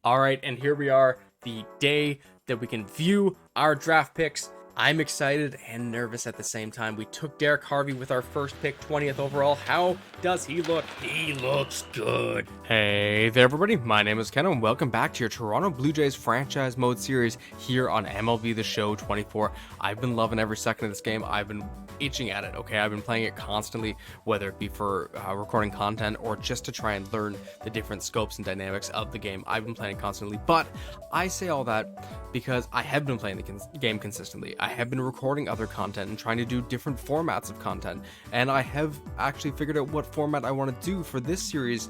All right, and here we are, the day that we can view our draft picks. I'm excited and nervous at the same time. We took Derek Harvey with our first pick, 20th overall. How does he look? He looks good. Hey there, everybody. My name is Ken, and welcome back to your Toronto Blue Jays franchise mode series here on MLB the Show 24. I've been loving every second of this game. I've been itching at it, okay? I've been playing it constantly, whether it be for recording content or just to try and learn the different scopes and dynamics of the game. I've been playing constantly, but I say all that because I have been playing the game consistently. I have been recording other content and trying to do different formats of content, and I have actually figured out what format I want to do for this series.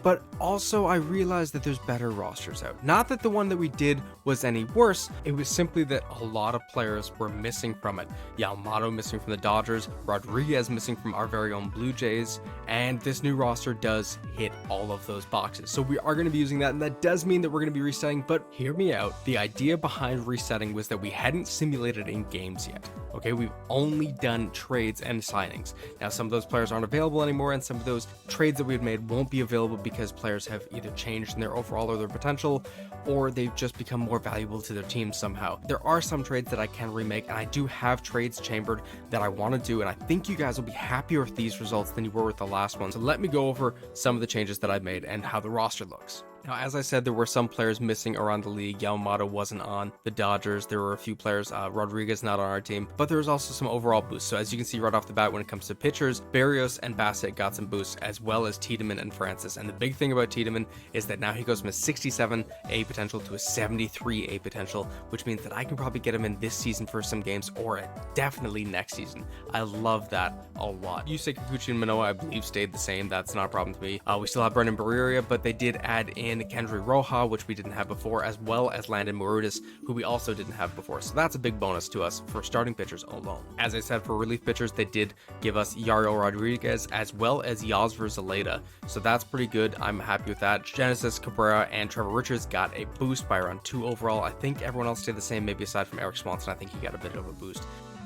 But also I realized that there's better rosters out. Not that the one that we did was any worse, it was simply that a lot of players were missing from it. Yamamoto missing from the Dodgers, Rodriguez missing from our very own Blue Jays, and this new roster does hit all of those boxes. So we are going to be using that, and that does mean that we're going to be resetting, but hear me out. The idea behind resetting was that we hadn't simulated in games yet. Okay, we've only done trades and signings. Now some of those players aren't available anymore, and some of those trades that we had made won't be available because players have either changed in their overall or their potential, or they've just become more valuable to their team somehow. There are some trades that I can remake, and I do have trades chambered that I want to do, and I think you guys will be happier with these results than you were with the last one. So let me go over some of the changes that I've made and how the roster looks. Now, as I said, there were some players missing around the league. Yamamoto wasn't on the Dodgers. There were a few players, Rodriguez not on our team, but there was also some overall boosts. So as you can see right off the bat, when it comes to pitchers, Berrios and Bassett got some boosts, as well as Tiedemann and Francis. And the big thing about Tiedemann is that now he goes from a 67 A potential to a 73 A potential, which means that I can probably get him in this season for some games, or definitely next season. I love that a lot. Yusei Kikuchi and Manoah, I believe, stayed the same. That's not a problem to me. We still have Brendan Barreria, but they did add in Kendry Roja, which we didn't have before, as well as Landon Marutis, who we also didn't have before. So that's a big bonus to us for starting pitchers alone. As I said, for relief pitchers, they did give us Yariel Rodriguez as well as Yasver Zaleta. So that's pretty good. I'm happy with that. Genesis Cabrera and Trevor Richards got a boost by around 2 overall. I think everyone else stayed the same, maybe aside from Eric Swanson. I think he got a bit of a boost.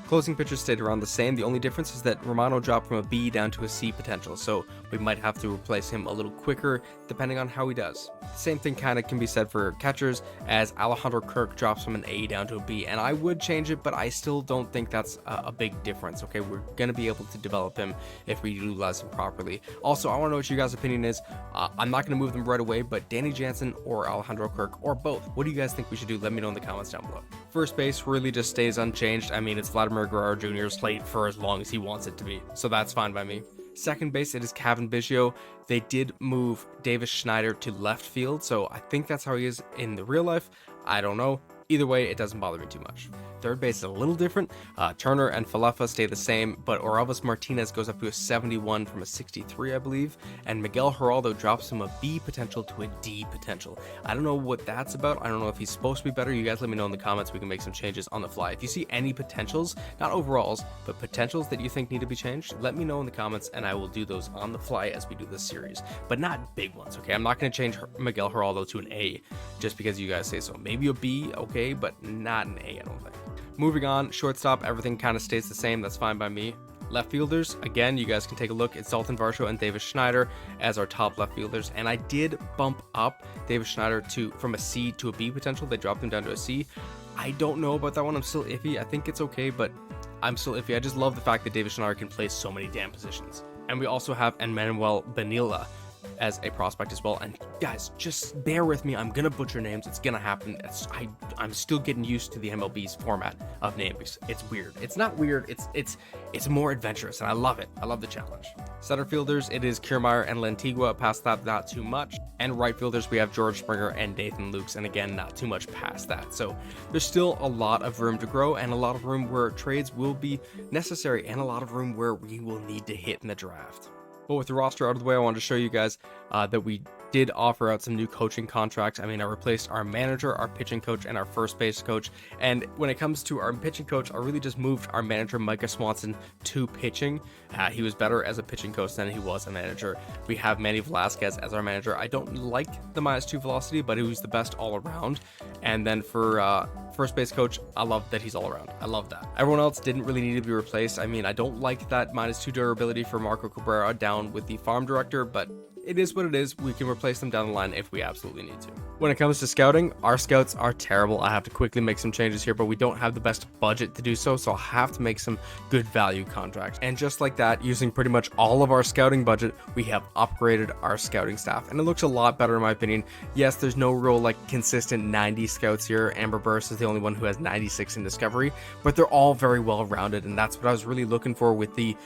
Closing pitchers stayed around the same. The only difference is that Romano dropped from a B down to a C potential, so we might have to replace him a little quicker depending on how he does. The same thing kind of can be said for catchers, as Alejandro Kirk drops from an A down to a B, and I would change it, but I still don't think that's a big difference. Okay, we're going to be able to develop him if we utilize him properly. Also, I want to know what you guys' opinion is. I'm not going to move them right away, but Danny Jansen or Alejandro Kirk, or both, what do you guys think we should do? Let me know in the comments down below. First base really just stays unchanged. I mean, it's Vladimir Guerrero Jr.'s played for as long as he wants it to be, so that's fine by me. Second base, it is Cavan Biggio. They did move Davis Schneider to left field, so I think that's how he is in the real life. I don't know. Either way, it doesn't bother me too much. Third base is a little different. Turner and Falefa stay the same, but Orelvis Martinez goes up to a 71 from a 63, I believe, and Miguel Geraldo drops from a B potential to a D potential. I don't know what that's about. I don't know if he's supposed to be better. You guys let me know in the comments. We can make some changes on the fly. If you see any potentials, not overalls, but potentials that you think need to be changed, let me know in the comments, and I will do those on the fly as we do this series, but not big ones, okay? I'm not going to change Miguel Geraldo to an A just because you guys say so. Maybe a B, okay, but not an A, I don't think. Moving on, shortstop, everything kind of stays the same. That's fine by me. Left fielders, again, you guys can take a look. It's Dalton Varsho and Davis Schneider as our top left fielders. And I did bump up Davis Schneider from a C to a B potential. They dropped him down to a C. I don't know about that one. I'm still iffy. I think it's okay, but I'm still iffy. I just love the fact that Davis Schneider can play so many damn positions. And we also have Emmanuel Benila as a prospect as well. And guys, just bear with me. I'm gonna butcher names. It's gonna happen. I'm still getting used to the MLB's format of names. It's weird. It's not weird. It's more adventurous, and I love it. I love the challenge. Center fielders, it is Kiermaier and Lantigua. Past that, not too much. And right fielders, we have George Springer and Nathan Lukes, and again, not too much past that. So there's still a lot of room to grow, and a lot of room where trades will be necessary, and a lot of room where we will need to hit in the draft. But with the roster out of the way, I wanted to show you guys that we did offer out some new coaching contracts. I mean, I replaced our manager, our pitching coach, and our first base coach. And when it comes to our pitching coach, I really just moved our manager, Micah Swanson, to pitching. He was better as a pitching coach than he was a manager. We have Manny Velasquez as our manager. I don't like the -2 velocity, but he was the best all around. And then for first base coach, I love that he's all around. I love that. Everyone else didn't really need to be replaced. I mean, I don't like that -2 durability for Marco Cabrera down with the farm director, but it is what it is. We can replace them down the line if we absolutely need to. When it comes to scouting, our scouts are terrible. I have to quickly make some changes here, but we don't have the best budget to do so, so I'll have to make some good value contracts. And just like that, using pretty much all of our scouting budget, we have upgraded our scouting staff, and it looks a lot better in my opinion. Yes, there's no real like consistent 90 scouts here. Amber Burst is the only one who has 96 in Discovery, but they're all very well rounded, and that's what I was really looking for with the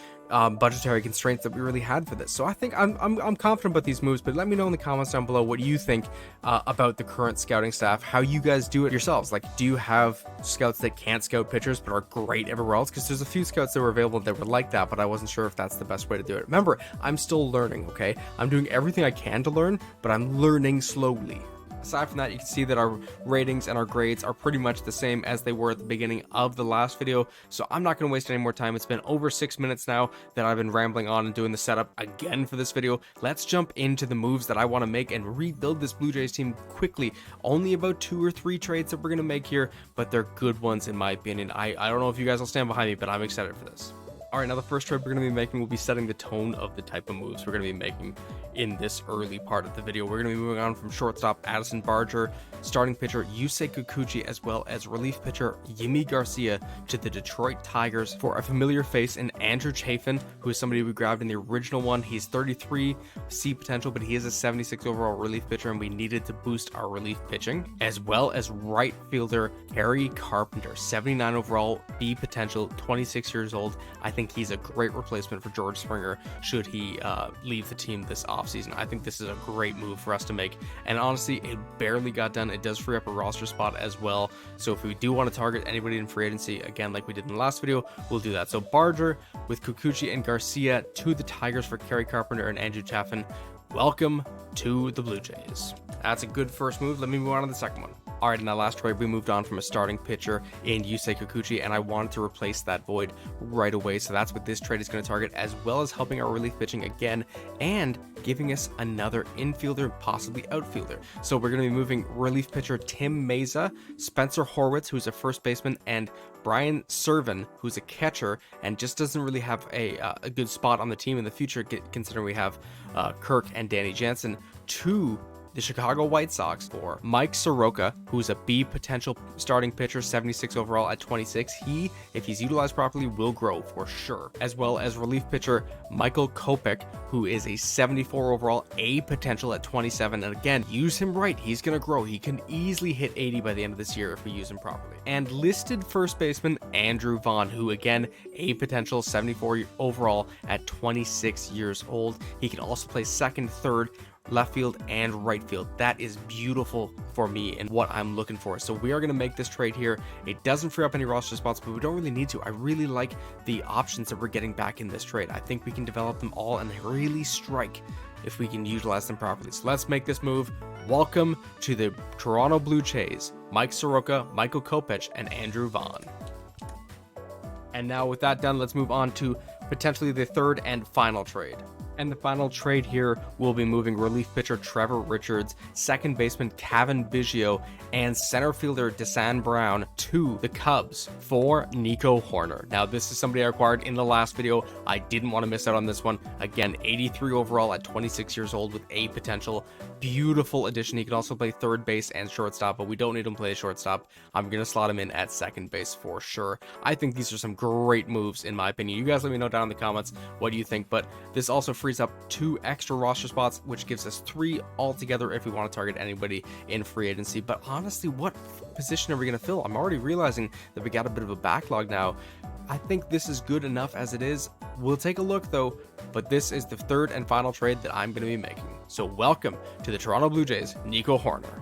budgetary constraints that we really had for this. So I think I'm confident about these moves, but let me know in the comments down below what you think about the current scouting staff, how you guys do it yourselves. Like, do you have scouts that can't scout pitchers but are great everywhere else? Because there's a few scouts that were available that were like that, but I wasn't sure if that's the best way to do it. Remember, I'm still learning, okay? I'm doing everything I can to learn, but I'm learning slowly. Aside from that, you can see that our ratings and our grades are pretty much the same as they were at the beginning of the last video, so I'm not going to waste any more time. It's been over 6 minutes now that I've been rambling on and doing the setup again for this video. Let's jump into the moves that I want to make and rebuild this Blue Jays team quickly. Only about 2 or 3 trades that we're going to make here, but they're good ones in my opinion. I don't know if you guys will stand behind me, but I'm excited for this. Alright, now the first trade we're going to be making will be setting the tone of the type of moves we're going to be making in this early part of the video. We're going to be moving on from shortstop Addison Barger, starting pitcher Yusei Kikuchi, as well as relief pitcher Yimi Garcia to the Detroit Tigers for a familiar face in Andrew Chafin, who is somebody we grabbed in the original one. He's 33 C potential, but he is a 76 overall relief pitcher, and we needed to boost our relief pitching, as well as right fielder Harry Carpenter, 79 overall B potential, 26 years old. I think he's a great replacement for George Springer should he leave the team this offseason. I think this is a great move for us to make, and honestly, it barely got done. It does free up a roster spot as well, so if we do want to target anybody in free agency, again, like we did in the last video, we'll do that. So Barger with Kikuchi and Garcia to the Tigers for Kerry Carpenter and Andrew Chafin. Welcome to the Blue Jays. That's a good first move. Let me move on to the second one. Alright, in that last trade, we moved on from a starting pitcher in Yusei Kikuchi, and I wanted to replace that void right away, so that's what this trade is going to target, as well as helping our relief pitching again, and giving us another infielder, possibly outfielder. So we're going to be moving relief pitcher Tim Meza, Spencer Horwitz, who's a first baseman, and Brian Servin, who's a catcher, and just doesn't really have a good spot on the team in the future, considering we have Kirk and Danny Jansen, to the Chicago White Sox for Mike Soroka, who's a B potential starting pitcher, 76 overall at 26. He, if he's utilized properly, will grow for sure. As well as relief pitcher Michael Kopech, who is a 74 overall A potential at 27. And again, use him right, he's gonna grow. He can easily hit 80 by the end of this year if we use him properly. And listed first baseman Andrew Vaughn, who again, A potential, 74 overall at 26 years old. He can also play second, third, left field, and right field. That is beautiful for me and what I'm looking for. So we are going to make this trade here. It doesn't free up any roster spots, but we don't really need to. I really like the options that we're getting back in this trade. I think we can develop them all and really strike if we can utilize them properly. So let's make this move. Welcome to the Toronto Blue Jays, Mike Soroka, Michael Kopech, and Andrew Vaughn. And now with that done, let's move on to potentially the third and final trade. And the final trade here will be moving relief pitcher Trevor Richards, second baseman Kevin Biggio, and center fielder Desan Brown to the Cubs for Nico Hoerner. Now, this is somebody I acquired in the last video. I didn't want to miss out on this one. Again, 83 overall at 26 years old with A potential. Beautiful addition. He can also play third base and shortstop, but we don't need him to play shortstop. I'm going to slot him in at second base for sure. I think these are some great moves in my opinion. You guys let me know down in the comments what do you think, but this also frees up 2 extra roster spots, which gives us 3 altogether if we want to target anybody in free agency. But honestly, what position are we going to fill? I'm already realizing that we got a bit of a backlog now. I think this is good enough as it is. We'll take a look though, but this is the third and final trade that I'm going to be making. So welcome to the Toronto Blue Jays, Nico Hoerner.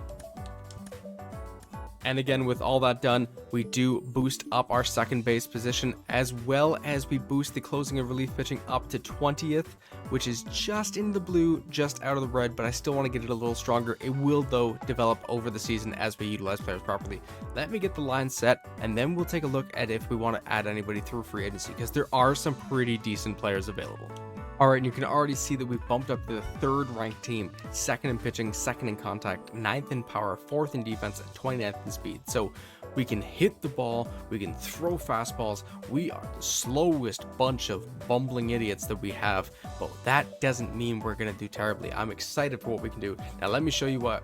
And again, with all that done, we do boost up our second base position, as well as we boost the closing and relief pitching up to 20th, which is just in the blue, just out of the red, but I still want to get it a little stronger. It will, though, develop over the season as we utilize players properly. Let me get the line set, and then we'll take a look at if we want to add anybody through free agency, because there are some pretty decent players available. All right, and you can already see that we've bumped up to the 3rd ranked team, 2nd in pitching, 2nd in contact, 9th in power, 4th in defense, and 29th in speed. So we can hit the ball, we can throw fastballs. We are the slowest bunch of bumbling idiots that we have, but that doesn't mean we're going to do terribly. I'm excited for what we can do. Now let me show you what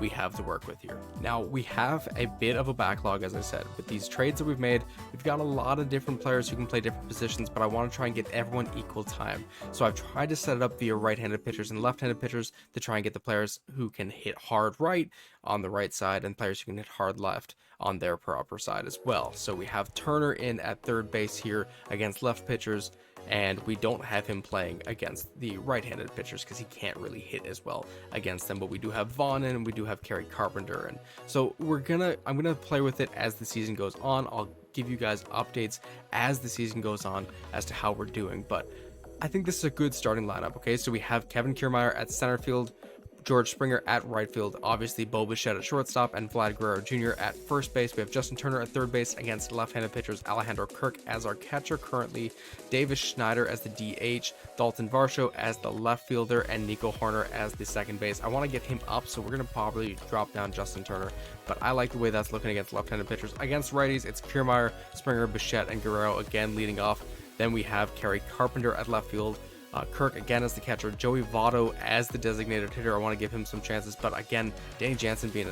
we have to work with here. Now we have a bit of a backlog, as I said, with these trades that we've made. We've got a lot of different players who can play different positions, but I want to try and get everyone equal time. So I've tried to set it up via right-handed pitchers and left-handed pitchers to try and get the players who can hit hard right on the right side and players who can hit hard left on their proper side as well. So we have Turner in at 3rd base here against left pitchers, and we don't have him playing against the right-handed pitchers because he can't really hit as well against them. But we do have Vaughn in, and we do have Kerry Carpenter, and so I'm gonna play with it as the season goes on. I'll give you guys updates as the season goes on as to how we're doing, but I think this is a good starting lineup. Okay, so we have Kevin Kiermaier at center field, George Springer at right field, obviously Bo Bichette at shortstop, and Vlad Guerrero Jr. at first base. We have Justin Turner at 3rd base against left-handed pitchers, Alejandro Kirk as our catcher currently, Davis Schneider as the DH, Dalton Varsho as the left fielder, and Nico Horner as the 2nd base. I want to get him up, so we're going to probably drop down Justin Turner, but I like the way that's looking against left-handed pitchers. Against righties, it's Kiermaier, Springer, Bichette, and Guerrero again leading off. Then we have Kerry Carpenter at left field, Kirk again as the catcher, Joey Votto as the designated hitter. I want to give him some chances, but again, Danny Jansen being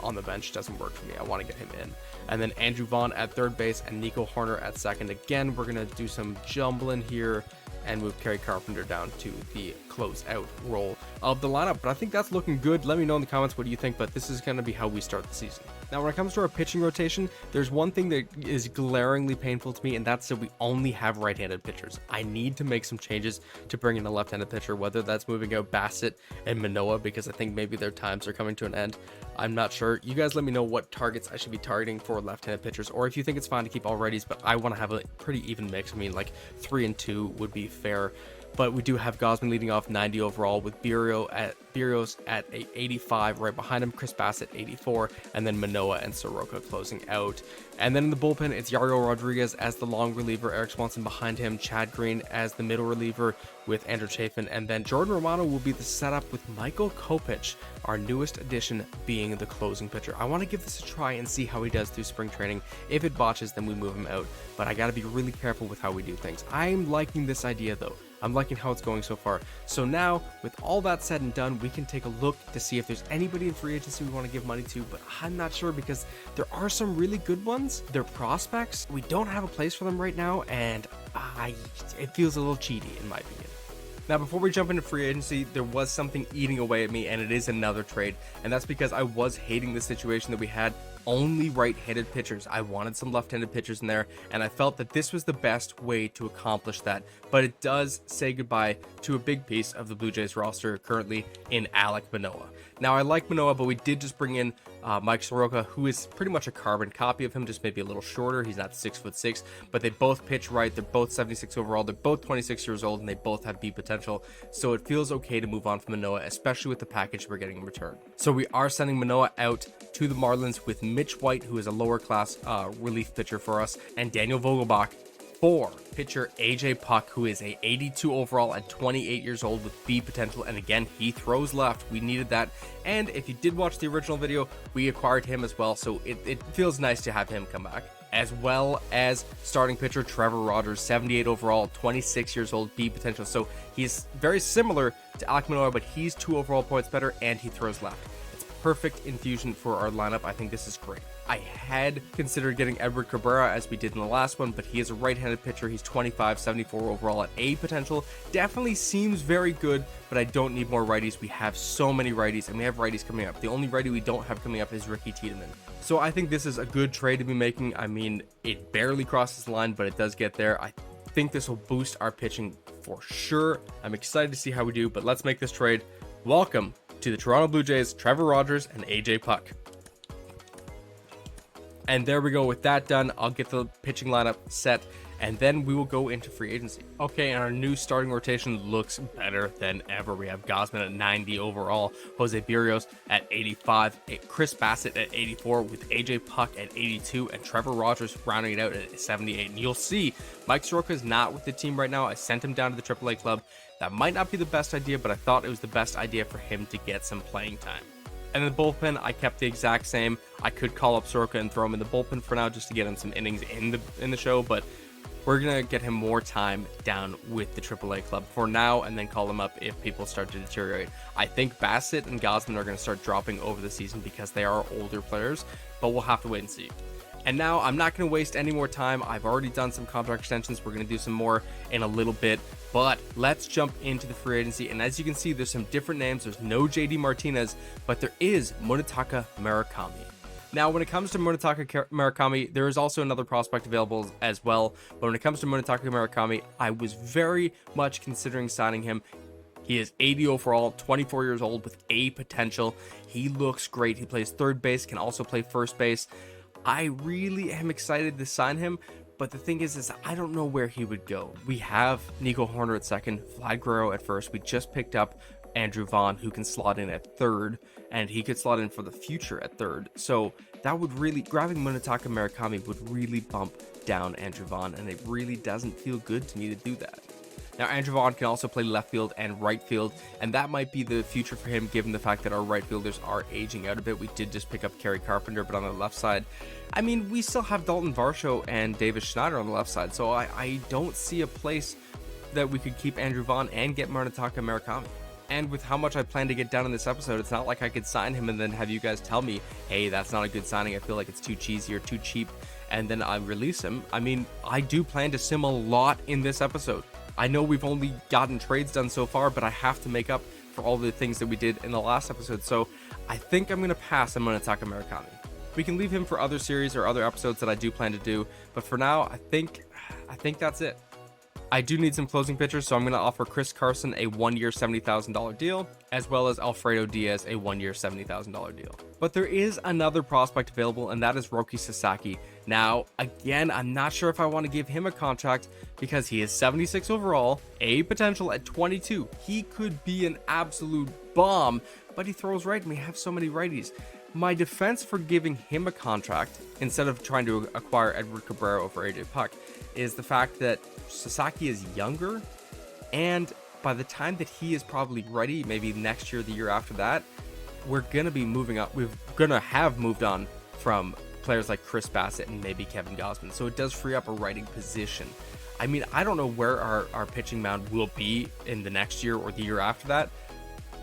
on the bench doesn't work for me. I want to get him in. And then Andrew Vaughn at 3rd base and Nico Horner at 2nd. Again, we're going to do some jumbling here and move Kerry Carpenter down to the close-out role of the lineup. But I think that's looking good. Let me know in the comments what do you think, but this is going to be how we start the season. Now, when it comes to our pitching rotation, there's one thing that is glaringly painful to me, and that's that we only have right-handed pitchers. I need to make some changes to bring in a left-handed pitcher, whether that's moving out Bassett and Manoah, because I think maybe their times are coming to an end. I'm not sure. You guys let me know what targets I should be targeting for left-handed pitchers, or if you think it's fine to keep all righties, but I want to have a pretty even mix. I mean, like 3 and 2 would be fair. But we do have Gosman leading off 90 overall, with Berrios at 85 right behind him, Chris Bassett 84, and then Manoah and Soroka closing out. And then in the bullpen, it's Yario Rodriguez as the long reliever, Eric Swanson behind him, Chad Green as the middle reliever with Andrew Chafin, and then Jordan Romano will be the setup with Michael Kopech, our newest addition, being the closing pitcher. I want to give this a try and see how he does through spring training. If it botches, then we move him out, but I got to be really careful with how we do things. I'm liking this idea though. I'm liking how it's going so far. So now, with all that said and done, we can take a look to see if there's anybody in free agency we want to give money to, but I'm not sure because there are some really good ones. They're prospects. We don't have a place for them right now, and it feels a little cheaty in my opinion. Now, before we jump into free agency, there was something eating away at me, and it is another trade, and that's because I was hating the situation that we had only right-handed pitchers. I wanted some left-handed pitchers in there, and I felt that this was the best way to accomplish that, but it does say goodbye to a big piece of the Blue Jays roster currently in Alek Manoah. Now, I like Manoah, but we did just bring in Mike Soroka, who is pretty much a carbon copy of him, just maybe a little shorter. He's not 6'6", but they both pitch right. They're both 76 overall. They're both 26 years old, and they both have B potential. So it feels okay to move on from Manoah, especially with the package we're getting in return. So we are sending Manoah out to the Marlins with Mitch White, who is a lower class relief pitcher for us, and Daniel Vogelbach for pitcher AJ Puck, who is a 82 overall at 28 years old with B potential, and again, he throws left. We needed that, and if you did watch the original video, we acquired him as well, so it feels nice to have him come back. As well as starting pitcher Trevor Rogers, 78 overall, 26 years old, B potential, so he's very similar to Alek Manoah, but he's 2 overall points better, and he throws left. Perfect infusion for our lineup. I think this is great. I had considered getting Edward Cabrera as we did in the last one, but he is a right-handed pitcher. He's 25, 74 overall at A potential. Definitely seems very good, but I don't need more righties. We have so many righties, and we have righties coming up. The only righty we don't have coming up is Ricky Tiedemann. So I think this is a good trade to be making. I mean, it barely crosses the line, but it does get there. I think this will boost our pitching for sure. I'm excited to see how we do, but let's make this trade. Welcome to the Toronto Blue Jays, Trevor Rogers and AJ Puck. And there we go. With that done, I'll get the pitching lineup set and then we will go into free agency. Okay, and our new starting rotation looks better than ever. We have Gausman at 90 overall, Jose Berrios at 85, Chris Bassett at 84, with AJ Puck at 82, and Trevor Rogers rounding it out at 78. And you'll see Mike Soroka is not with the team right now. I sent him down to the AAA club. That might not be the best idea, but I thought it was the best idea for him to get some playing time. And in the bullpen, I kept the exact same. I could call up Soroka and throw him in the bullpen for now just to get him some innings in the show, but we're going to get him more time down with the AAA club for now and then call him up if people start to deteriorate. I think Bassett and Gausman are going to start dropping over the season because they are older players, but we'll have to wait and see. And now I'm not going to waste any more time. I've already done some contract extensions. We're going to do some more in a little bit, but let's jump into the free agency. And as you can see, there's some different names. There's no JD Martinez, but there is Munetaka Murakami. Now, when it comes to Munetaka Murakami, there is also another prospect available as well. But when it comes to Munetaka Murakami, I was very much considering signing him. He is 80 overall, 24 years old with A potential. He looks great. He plays third base, can also play first base. I really am excited to sign him, but the thing is I don't know where he would go. We have Nico Horner at second, Vlad Guerrero at first. We just picked up Andrew Vaughn, who can slot in at third, and he could slot in for the future at third. So that would really, grabbing Munetaka Murakami would really bump down Andrew Vaughn, and it really doesn't feel good to me to do that. Now, Andrew Vaughn can also play left field and right field, and that might be the future for him given the fact that our right fielders are aging out a bit. We did just pick up Kerry Carpenter, but on the left side, I mean, we still have Dalton Varsho and Davis Schneider on the left side, so I don't see a place that we could keep Andrew Vaughn and get Munetaka Murakami. And with how much I plan to get done in this episode, it's not like I could sign him and then have you guys tell me, hey, that's not a good signing, I feel like it's too cheesy or too cheap, and then I release him. I mean, I do plan to sim a lot in this episode. I know we've only gotten trades done so far, but I have to make up for all the things that we did in the last episode, so I think I'm going to pass on Munetaka Murakami. We can leave him for other series or other episodes that I do plan to do, but for now, I think that's it. I do need some closing pitchers, so I'm going to offer Chris Carson a 1-year $70,000 deal, as well as Alfredo Diaz a 1-year $70,000 deal. But there is another prospect available, and that is Roki Sasaki. Now, again, I'm not sure if I want to give him a contract because he is 76 overall, A potential at 22. He could be an absolute bomb, but he throws right, and we have so many righties. My defense for giving him a contract instead of trying to acquire Edward Cabrera over AJ Puck is the fact that Sasaki is younger, and by the time that he is probably ready, maybe next year, the year after that, we're going to be moving up. We're going to have moved on from players like Chris Bassett and maybe Kevin Gausman. So it does free up a writing position. I mean, I don't know where our pitching mound will be in the next year or the year after that.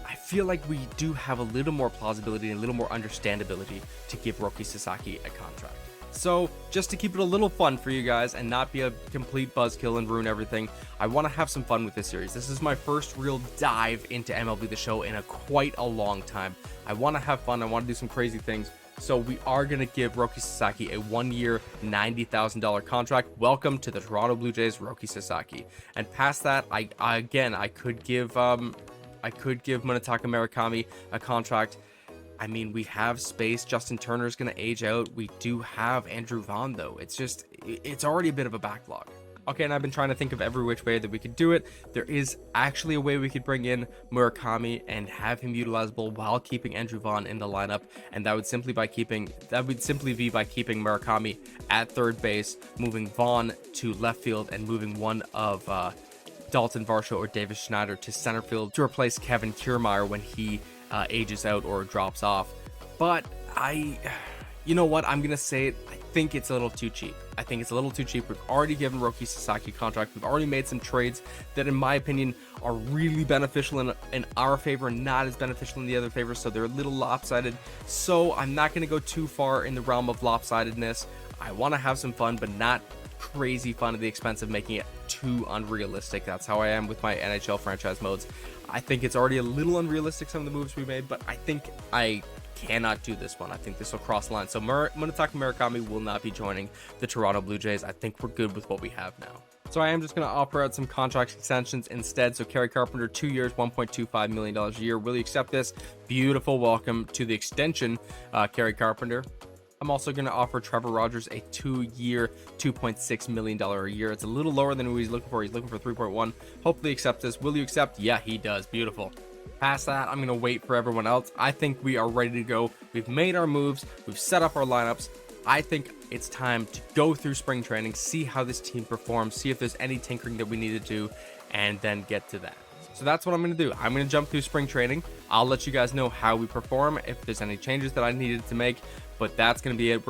I feel like we do have a little more plausibility and a little more understandability to give Roki Sasaki a contract. So just to keep it a little fun for you guys and not be a complete buzzkill and ruin everything, I want to have some fun with this series. This is my first real dive into MLB the Show in quite a long time. I want to have fun. I want to do some crazy things. So we are going to give Roki Sasaki a 1-year $90,000 contract. Welcome to the Toronto Blue Jays, Roki Sasaki. And past that, I could give Munetaka Murakami a contract. I mean, we have space. Justin Turner's going to age out. We do have Andrew Vaughn, though. It's already a bit of a backlog. Okay, and I've been trying to think of every which way that we could do it. There is actually a way we could bring in Murakami and have him utilizable while keeping Andrew Vaughn in the lineup, and that would simply be by keeping Murakami at third base, moving Vaughn to left field, and moving one of Dalton Varsho or Davis Schneider to center field to replace Kevin Kiermaier when he ages out or drops off. But you know what, I'm gonna say it, I think it's a little too cheap. We've already given Roki Sasaki a contract. We've already made some trades that in my opinion are really beneficial in our favor and not as beneficial in the other favor, so they're a little lopsided. So I'm not gonna go too far in the realm of lopsidedness. I want to have some fun, but not crazy fun at the expense of making it too unrealistic. That's how I am with my NHL franchise modes. I think it's already a little unrealistic, some of the moves we made, but I think I cannot do this one. I think this will cross the line. So Munetaka Murakami will not be joining the Toronto Blue Jays. I think we're good with what we have now. So I am just going to offer out some contract extensions instead. So Kerry Carpenter, 2 years, $1.25 million a year. Will you accept this? Beautiful welcome to the extension, Kerry Carpenter. I'm also going to offer Trevor Rogers a 2-year, $2.6 million a year. It's a little lower than what he's looking for. He's looking for 3.1. Hopefully he accepts this. Will you accept? Yeah, he does. Beautiful. Past that, I'm going to wait for everyone else. I think we are ready to go. We've made our moves. We've set up our lineups. I think it's time to go through spring training, see how this team performs, see if there's any tinkering that we need to do, and then get to that. So that's what I'm going to do. I'm going to jump through spring training. I'll let you guys know how we perform, if there's any changes that I needed to make, but that's going to be it.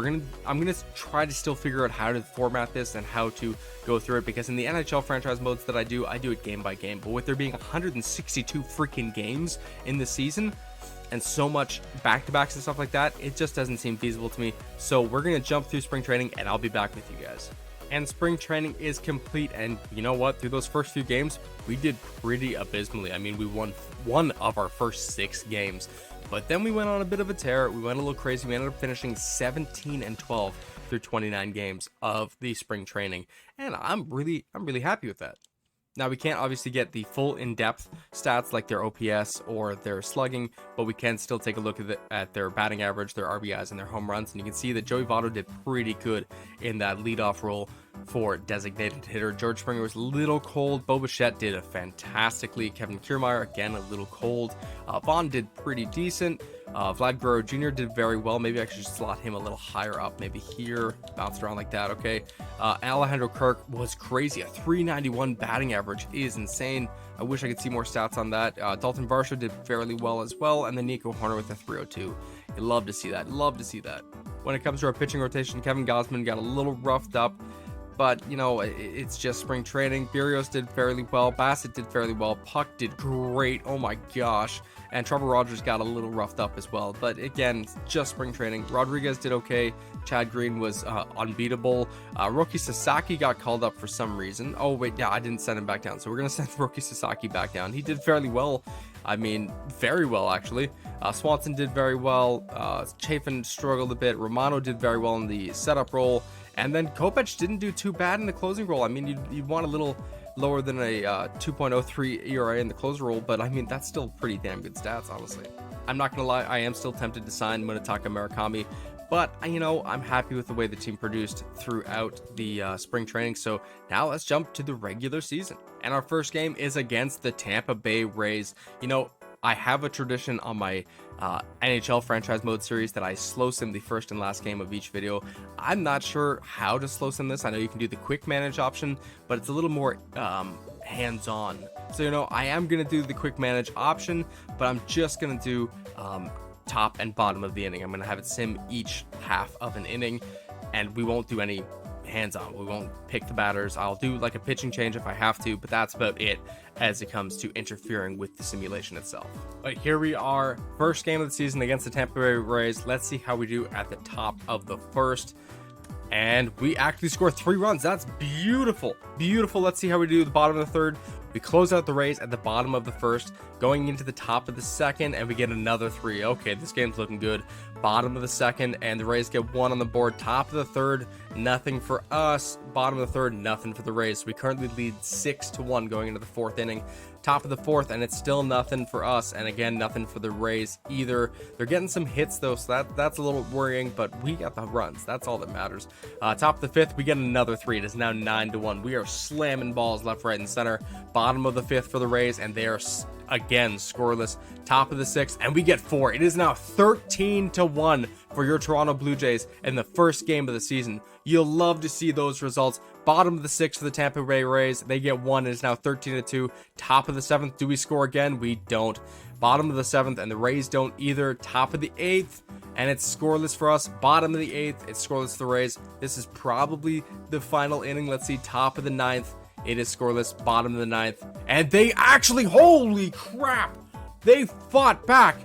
I'm going to try to still figure out how to format this and how to go through it, because in the NHL franchise modes that I do it game by game. But with there being 162 freaking games in the season and so much back-to-backs and stuff like that, it just doesn't seem feasible to me. So we're going to jump through spring training and I'll be back with you guys. And spring training is complete, and you know what, through those first few games we did pretty abysmally. I mean, we won one of our first 6 games, but then we went on a bit of a tear. We went a little crazy. We ended up finishing 17-12 through 29 games of the spring training, and I'm really happy with that. Now, we can't obviously get the full in-depth stats like their OPS or their slugging, but we can still take a look at their batting average, their RBIs, and their home runs. And you can see that Joey Votto did pretty good in that leadoff role for designated hitter. George Springer was a little cold. Bo Bichette did fantastically. Kevin Kiermaier, again, a little cold. Vaughn did pretty decent. Vlad Guerrero Jr. did very well. Maybe I should slot him a little higher up, maybe here, bounced around like that. Okay. Alejandro Kirk was crazy. A 391 batting average is insane. I wish I could see more stats on that. Dalton Varsho did fairly well as well, and then Nico Horner with a 302. You love to see that. Love to see that. When it comes to our pitching rotation, Kevin Gausman got a little roughed up, but you know, it's just spring training. Berrios did fairly well. Bassett did fairly well. Puck did great. Oh my gosh. And Trevor Rogers got a little roughed up as well. But again, just spring training. Rodriguez did okay. Chad Green was unbeatable. Roki Sasaki got called up for some reason. Oh wait, yeah, I didn't send him back down. So we're going to send Roki Sasaki back down. He did fairly well. I mean, very well, actually. Swanson did very well. Chafin struggled a bit. Romano did very well in the setup role. And then Kopech didn't do too bad in the closing role. I mean, you'd want a little lower than a 2.03 ERA in the closer role, but I mean, that's still pretty damn good stats, honestly. I'm not going to lie, I am still tempted to sign Munetaka Murakami, but, you know, I'm happy with the way the team produced throughout the spring training. So now let's jump to the regular season. And our first game is against the Tampa Bay Rays. You know, I have a tradition on my NHL franchise mode series that I slow sim the first and last game of each video. I'm not sure how to slow sim this. I know you can do the quick manage option, but it's a little more hands-on. So, you know, I am going to do the quick manage option, but I'm just going to do top and bottom of the inning. I'm going to have it sim each half of an inning, and we won't do any hands-on. We won't pick the batters. I'll do like a pitching change if I have to, but that's about it as it comes to interfering with the simulation itself. But here we are, first game of the season against the Tampa Bay Rays. Let's see how we do at the top of the first. And we actually score 3 runs. That's beautiful. Beautiful. Let's see how we do the bottom of the third. We close out the Rays at the bottom of the first, going into the top of the second, and we get another 3. Okay, this game's looking good. Bottom of the second, and the Rays get 1 on the board. Top of the third, nothing for us. Bottom of the third, nothing for the Rays. We currently lead 6-1 going into the 4th inning. Top of the 4th, and it's still nothing for us, and again, nothing for the Rays either. They're getting some hits though, so that's a little worrying, but we got the runs. That's all that matters. Top of the 5th, we get another 3. It is now 9-1. We are slamming balls left, right, and center. Bottom of the 5th for the Rays, and they are again scoreless. Top of the 6th, and we get 4. It is now 13-1 for your Toronto Blue Jays in the first game of the season. You'll love to see those results. Bottom of the 6th for the Tampa Bay Rays, they get 1. It is now 13-2. Top of the 7th, do we score again? We don't. Bottom of the 7th, and the Rays don't either. Top of the 8th, and it's scoreless for us. Bottom of the 8th, it's scoreless for the Rays. This is probably the final inning. Let's see, top of the 9th, it is scoreless. Bottom of the 9th, and they actually, holy crap, they fought back.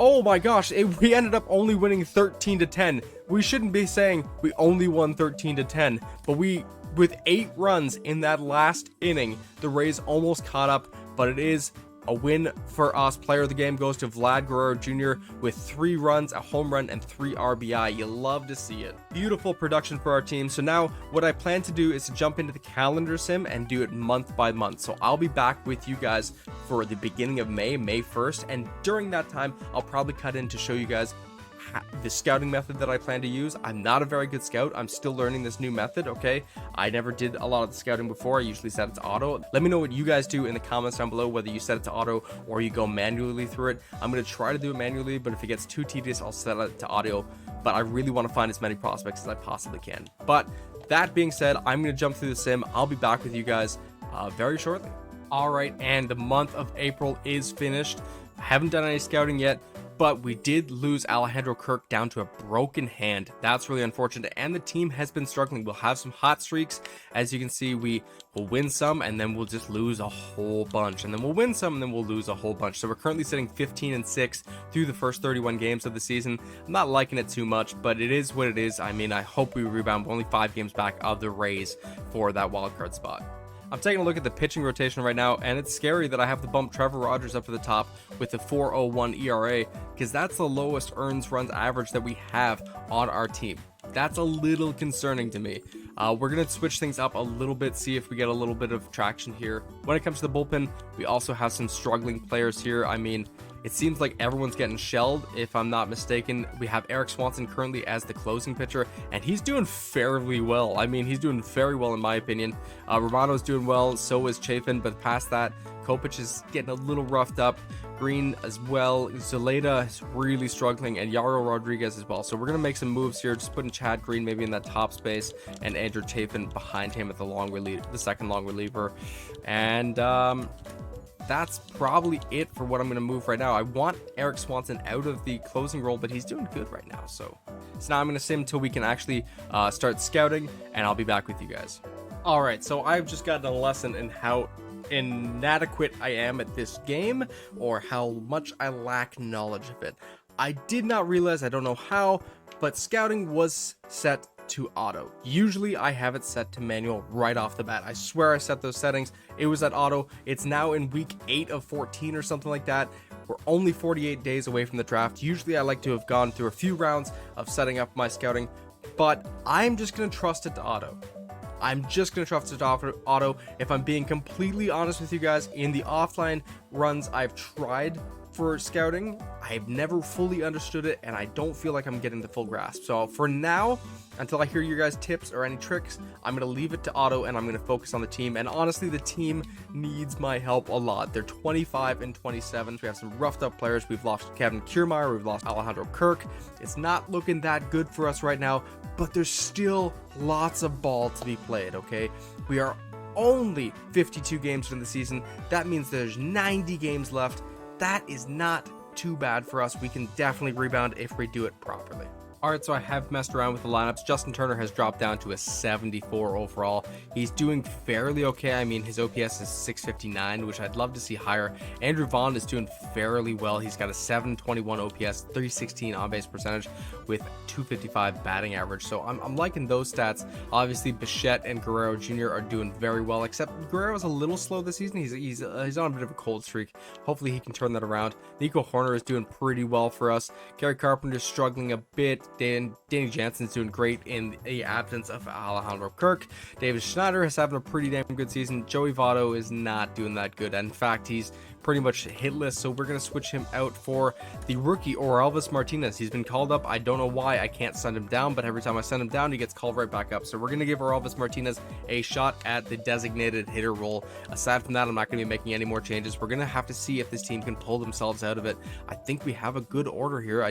Oh my gosh, we ended up only winning 13-10. We shouldn't be saying we only won 13-10, but with 8 runs in that last inning, the Rays almost caught up, but it is a win for us. Player of the game goes to Vlad Guerrero Jr. with 3 runs, a home run, and 3 RBI. You love to see it. Beautiful production for our team. So now what I plan to do is to jump into the calendar sim and do it month by month. So I'll be back with you guys for the beginning of May 1st. And during that time, I'll probably cut in to show you guys the scouting method that I plan to use. I'm not a very good scout. I'm still learning this new method, okay? I never did a lot of the scouting before. I usually set it to auto. Let me know what you guys do in the comments down below, whether you set it to auto or you go manually through it. I'm going to try to do it manually, but if it gets too tedious, I'll set it to auto. But I really want to find as many prospects as I possibly can. But that being said, I'm going to jump through the sim. I'll be back with you guys very shortly. All right, and the month of April is finished. I haven't done any scouting yet, but we did lose Alejandro Kirk down to a broken hand. That's really unfortunate, and the team has been struggling. We'll have some hot streaks. As you can see, we will win some, and then we'll just lose a whole bunch. And then we'll win some, and then we'll lose a whole bunch. So we're currently sitting 15-6 through the first 31 games of the season. I'm not liking it too much, but it is what it is. I mean, I hope we rebound. We're only 5 games back of the Rays for that wild card spot. I'm taking a look at the pitching rotation right now, and it's scary that I have to bump Trevor Rogers up to the top with a 4.01 ERA, because that's the lowest earns runs average that we have on our team. That's a little concerning to me. We're going to switch things up a little bit, see if we get a little bit of traction here. When it comes to the bullpen, we also have some struggling players here. I mean, it seems like everyone's getting shelled, if I'm not mistaken. We have Eric Swanson currently as the closing pitcher, and he's doing fairly well. I mean, he's doing very well in my opinion. Romano's doing well, so is Chafin, but past that, Kopech is getting a little roughed up. Green as well. Zeleda is really struggling, and Yaro Rodriguez as well. So we're going to make some moves here, just putting Chad Green maybe in that top space, and Andrew Chafin behind him at the second long reliever. And that's probably it for what I'm going to move right now. I want Eric Swanson out of the closing role, but he's doing good right now. So now I'm going to sim until we can actually start scouting, and I'll be back with you guys. All right, so I've just gotten a lesson in how inadequate I am at this game, or how much I lack knowledge of it. I did not realize, I don't know how, but scouting was set to auto. Usually I have it set to manual right off the bat. I swear I set those settings. It was at auto. It's now in week 8 of 14 or something like that. We're only 48 days away from the draft. Usually I like to have gone through a few rounds of setting up my scouting, but I'm just going to trust it to auto. I'm just going to trust it to auto. If I'm being completely honest with you guys, in the offline runs I've tried for scouting, I've never fully understood it, and I don't feel like I'm getting the full grasp. So for now, until I hear your guys' tips or any tricks, I'm going to leave it to auto, and I'm going to focus on the team. And honestly, the team needs my help a lot. They're 25-27. We have some roughed up players. We've lost Kevin Kiermaier. We've lost Alejandro Kirk. It's not looking that good for us right now, but there's still lots of ball to be played, okay? We are only 52 games in the season. That means there's 90 games left. That is not too bad for us. We can definitely rebound if we do it properly. Alright, so I have messed around with the lineups. Justin Turner has dropped down to a 74 overall. He's doing fairly okay. I mean, his OPS is 659, which I'd love to see higher. Andrew Vaughn is doing fairly well. He's got a 721 OPS, 316 on-base percentage with 255 batting average. So I'm liking those stats. Obviously, Bichette and Guerrero Jr. are doing very well, except Guerrero's a little slow this season. He's on a bit of a cold streak. Hopefully, he can turn that around. Nico Horner is doing pretty well for us. Gary Carpenter's struggling a bit. Danny Jansen's doing great in the absence of Alejandro Kirk. David Schneider is having a pretty damn good season. Joey Votto is not doing that good. In fact, he's pretty much hitless, so we're going to switch him out for the rookie, Orelvis Martinez. He's been called up. I don't know why I can't send him down, but every time I send him down, he gets called right back up. So we're going to give Orelvis Martinez a shot at the designated hitter role. Aside from that, I'm not going to be making any more changes. We're going to have to see if this team can pull themselves out of it. I think we have a good order here.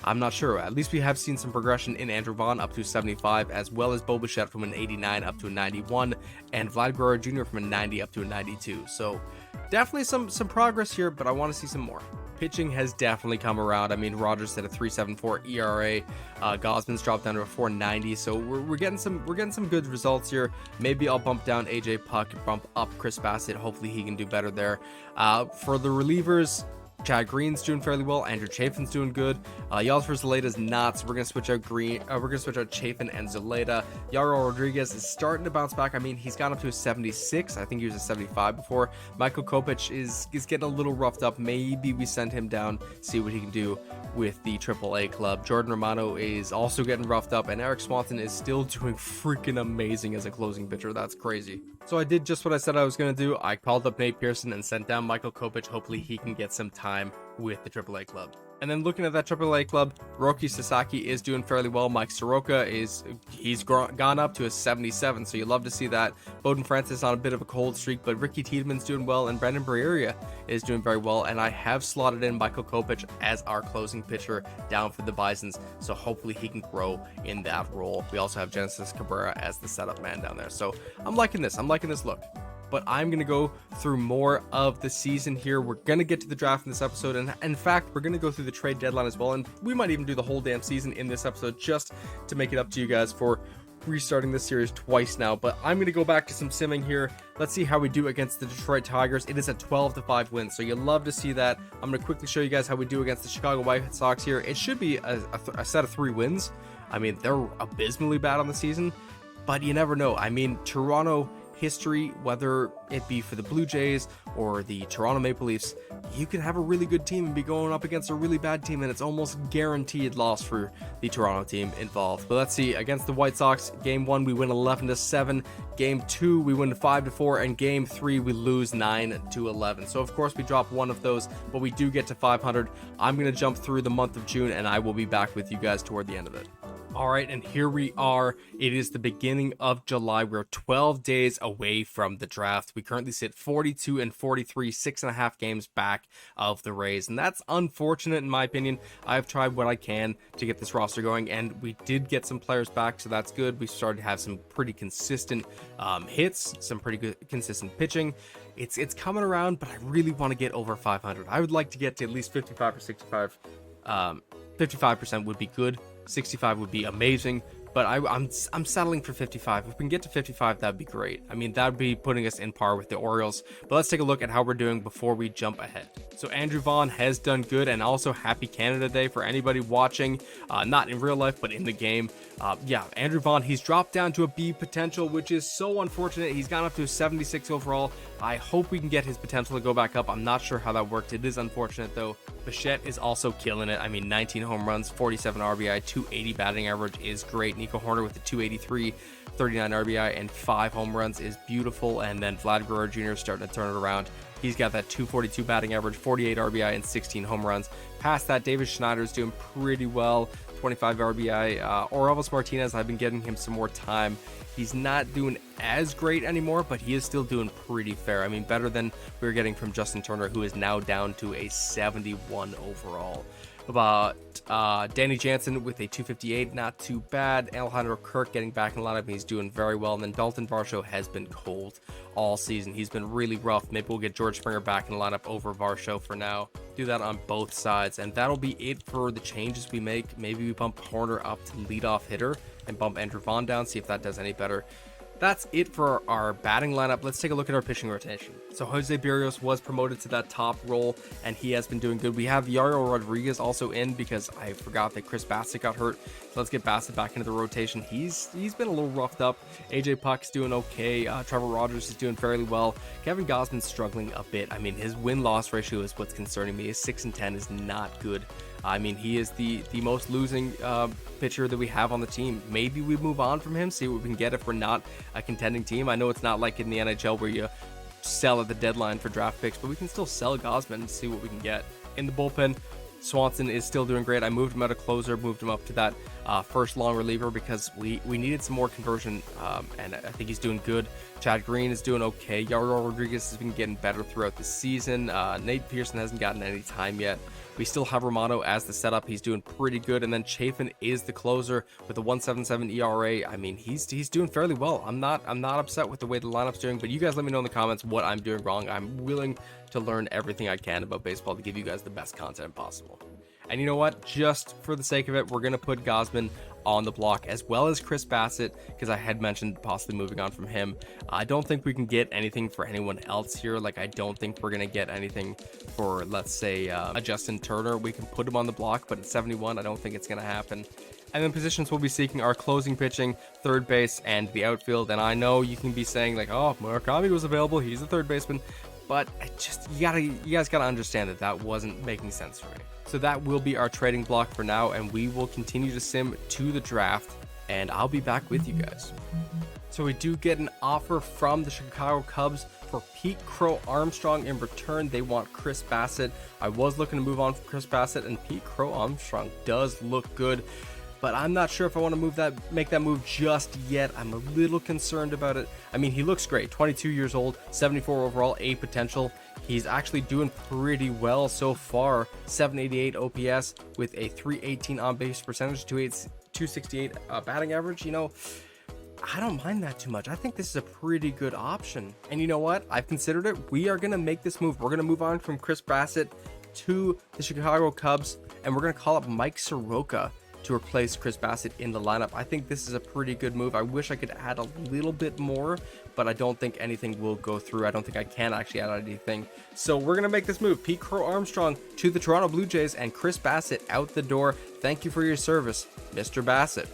I'm not sure. At least we have seen some progression in Andrew Vaughn up to 75, as well as Bo Bichette from an 89 up to a 91, and Vlad Guerrero Jr. from a 90 up to a 92. So definitely some progress here, but I want to see some more. Pitching has definitely come around. I mean, Rogers had a 3.74 ERA. Gosman's dropped down to a 4.90. So we're getting some good results here. Maybe I'll bump down AJ Puck, bump up Chris Bassett. Hopefully he can do better there. For the relievers, Chad Green's doing fairly well. Andrew Chafin's doing good. Yeltsin Zeleda's not, so we're gonna switch out Chafin and Zeleda. Yaro Rodriguez is starting to bounce back. I mean, he's gone up to a 76. I think he was a 75 before. Michael Kopech is getting a little roughed up. Maybe we send him down, see what he can do with the AAA club. Jordan Romano is also getting roughed up, and Eric Swanson is still doing freaking amazing as a closing pitcher. That's crazy. So I did just what I said I was going to do. I called up Nate Pearson and sent down Michael Kopech. Hopefully he can get some time with the AAA club. And then looking at that AAA club, Roki Sasaki is doing fairly well. Mike Soroka he's gone up to a 77, so you love to see that. Bowden Francis on a bit of a cold streak, but Ricky Tiedemann's doing well, and Brendan Barreria is doing very well. And I have slotted in Michael Kopech as our closing pitcher down for the Bisons, so hopefully he can grow in that role. We also have Genesis Cabrera as the setup man down there, so I'm liking this look. But I'm going to go through more of the season here. We're going to get to the draft in this episode, and in fact, we're going to go through the trade deadline as well, and we might even do the whole damn season in this episode just to make it up to you guys for restarting this series twice now. But I'm going to go back to some simming here. Let's see how we do against the Detroit Tigers. It is a 12-5 win, so you love to see that. I'm going to quickly show you guys how we do against the Chicago White Sox here. It should be a set of 3 wins. I mean, they're abysmally bad on the season, but you never know. I mean, Toronto history, whether it be for the Blue Jays or the Toronto Maple Leafs, you can have a really good team and be going up against a really bad team, and it's almost guaranteed loss for the Toronto team involved. But let's see, against the White Sox, game 1 we win 11-7, game 2 we win 5-4, and game 3 we lose 9-11. So of course we drop one of those, but we do get to 500. I'm going to jump through the month of June, and I will be back with you guys toward the end of it. All right, and here we are. It is the beginning of July. We're 12 days away from the draft. We currently sit 42-43, 6.5 games back of the Rays, and that's unfortunate in my opinion. I've tried what I can to get this roster going, and we did get some players back, so that's good. We started to have some pretty consistent hits, some pretty good consistent pitching. It's coming around, but I really want to get over 500. I would like to get to at least 55 or 65. 55% would be good. 65 would be amazing, but I'm settling for 55. If we can get to 55, that'd be great. I mean, that'd be putting us in par with the Orioles. But let's take a look at how we're doing before we jump ahead. So Andrew Vaughn has done good, and also happy Canada Day for anybody watching, not in real life, but in the game. Yeah, Andrew Vaughn, he's dropped down to a B potential, which is so unfortunate. He's gone up to a 76 overall. I hope we can get his potential to go back up. I'm not sure how that worked. It is unfortunate, though. Bichette is also killing it. I mean, 19 home runs, 47 RBI, 280 batting average is great. Nico Horner with the 283, 39 RBI, and 5 home runs is beautiful. And then Vlad Guerrero Jr. is starting to turn it around. He's got that 242 batting average, 48 RBI, and 16 home runs. Past that, David Schneider is doing pretty well, 25 RBI. Orelvis Martinez, I've been getting him some more time. He's not doing as great anymore, but he is still doing pretty fair. I mean, better than we were getting from Justin Turner, who is now down to a 71 overall. Danny Jansen with a 258, not too bad. Alejandro Kirk getting back in the lineup, he's doing very well. And then Dalton Varsho has been cold all season. He's been really rough. Maybe we'll get George Springer back in the lineup over Varsho for now. Do that on both sides, and that'll be it for the changes we make. Maybe we bump Horner up to leadoff hitter and bump Andrew Vaughn down, see if that does any better. That's it for our batting lineup. Let's take a look at our pitching rotation. So Jose Berrios was promoted to that top role, and he has been doing good. We have Yairo Rodriguez also in because I forgot that Chris Bassett got hurt. So let's get Bassett back into the rotation. He's been a little roughed up. AJ Puck's doing okay. Trevor Rogers is doing fairly well. Kevin Gausman's struggling a bit. I mean, his win-loss ratio is what's concerning me. His 6-10 is not good. I mean, he is the most losing pitcher that we have on the team. Maybe we move on from him, see what we can get if we're not a contending team. I know it's not like in the NHL where you sell at the deadline for draft picks, but we can still sell Gausman and see what we can get. In the bullpen, Swanson is still doing great. I moved him out of closer, moved him up to that first long reliever because we needed some more conversion, and I think he's doing good. Chad Green is doing okay. Yairo Rodriguez has been getting better throughout the season. Nate Pearson hasn't gotten any time yet. We still have Romano as the setup. He's doing pretty good. And then Chafin is the closer with a 1.77 ERA. I mean, he's doing fairly well. I'm not upset with the way the lineup's doing, but you guys let me know in the comments what I'm doing wrong. I'm willing to learn everything I can about baseball to give you guys the best content possible. And you know what? Just for the sake of it, we're going to put Gausman on the block as well as Chris Bassett because I had mentioned possibly moving on from him. I don't think we can get anything for anyone else here. Like, I don't think we're going to get anything for, let's say, a Justin Turner. We can put him on the block, but at 71, I don't think it's going to happen. And then positions we'll be seeking are closing, pitching, third base, and the outfield. And I know you can be saying like, oh, Murakami was available, he's a third baseman. But you guys gotta understand that wasn't making sense for me. So that will be our trading block for now, and we will continue to sim to the draft, and I'll be back with you guys. So we do get an offer from the Chicago Cubs for Pete Crow Armstrong. In return, they want Chris Bassett. I was looking to move on from Chris Bassett, and Pete Crow Armstrong does look good, but I'm not sure if I want to make that move just yet. I'm a little concerned about it. I mean, he looks great, 22 years old, 74 overall, A potential. He's actually doing pretty well so far. 788 OPS with a 318 on base percentage, 268 batting average. You know, I don't mind that too much. I think this is a pretty good option. And you know what? I've considered it. We are going to make this move. We're going to move on from Chris Bassett to the Chicago Cubs, and we're going to call up Mike Soroka to replace Chris Bassett in the lineup. I think this is a pretty good move. I wish I could add a little bit more, but I don't think anything will go through. I don't think I can actually add anything. So we're going to make this move. Pete Crow Armstrong to the Toronto Blue Jays and Chris Bassett out the door. Thank you for your service, Mr. Bassett.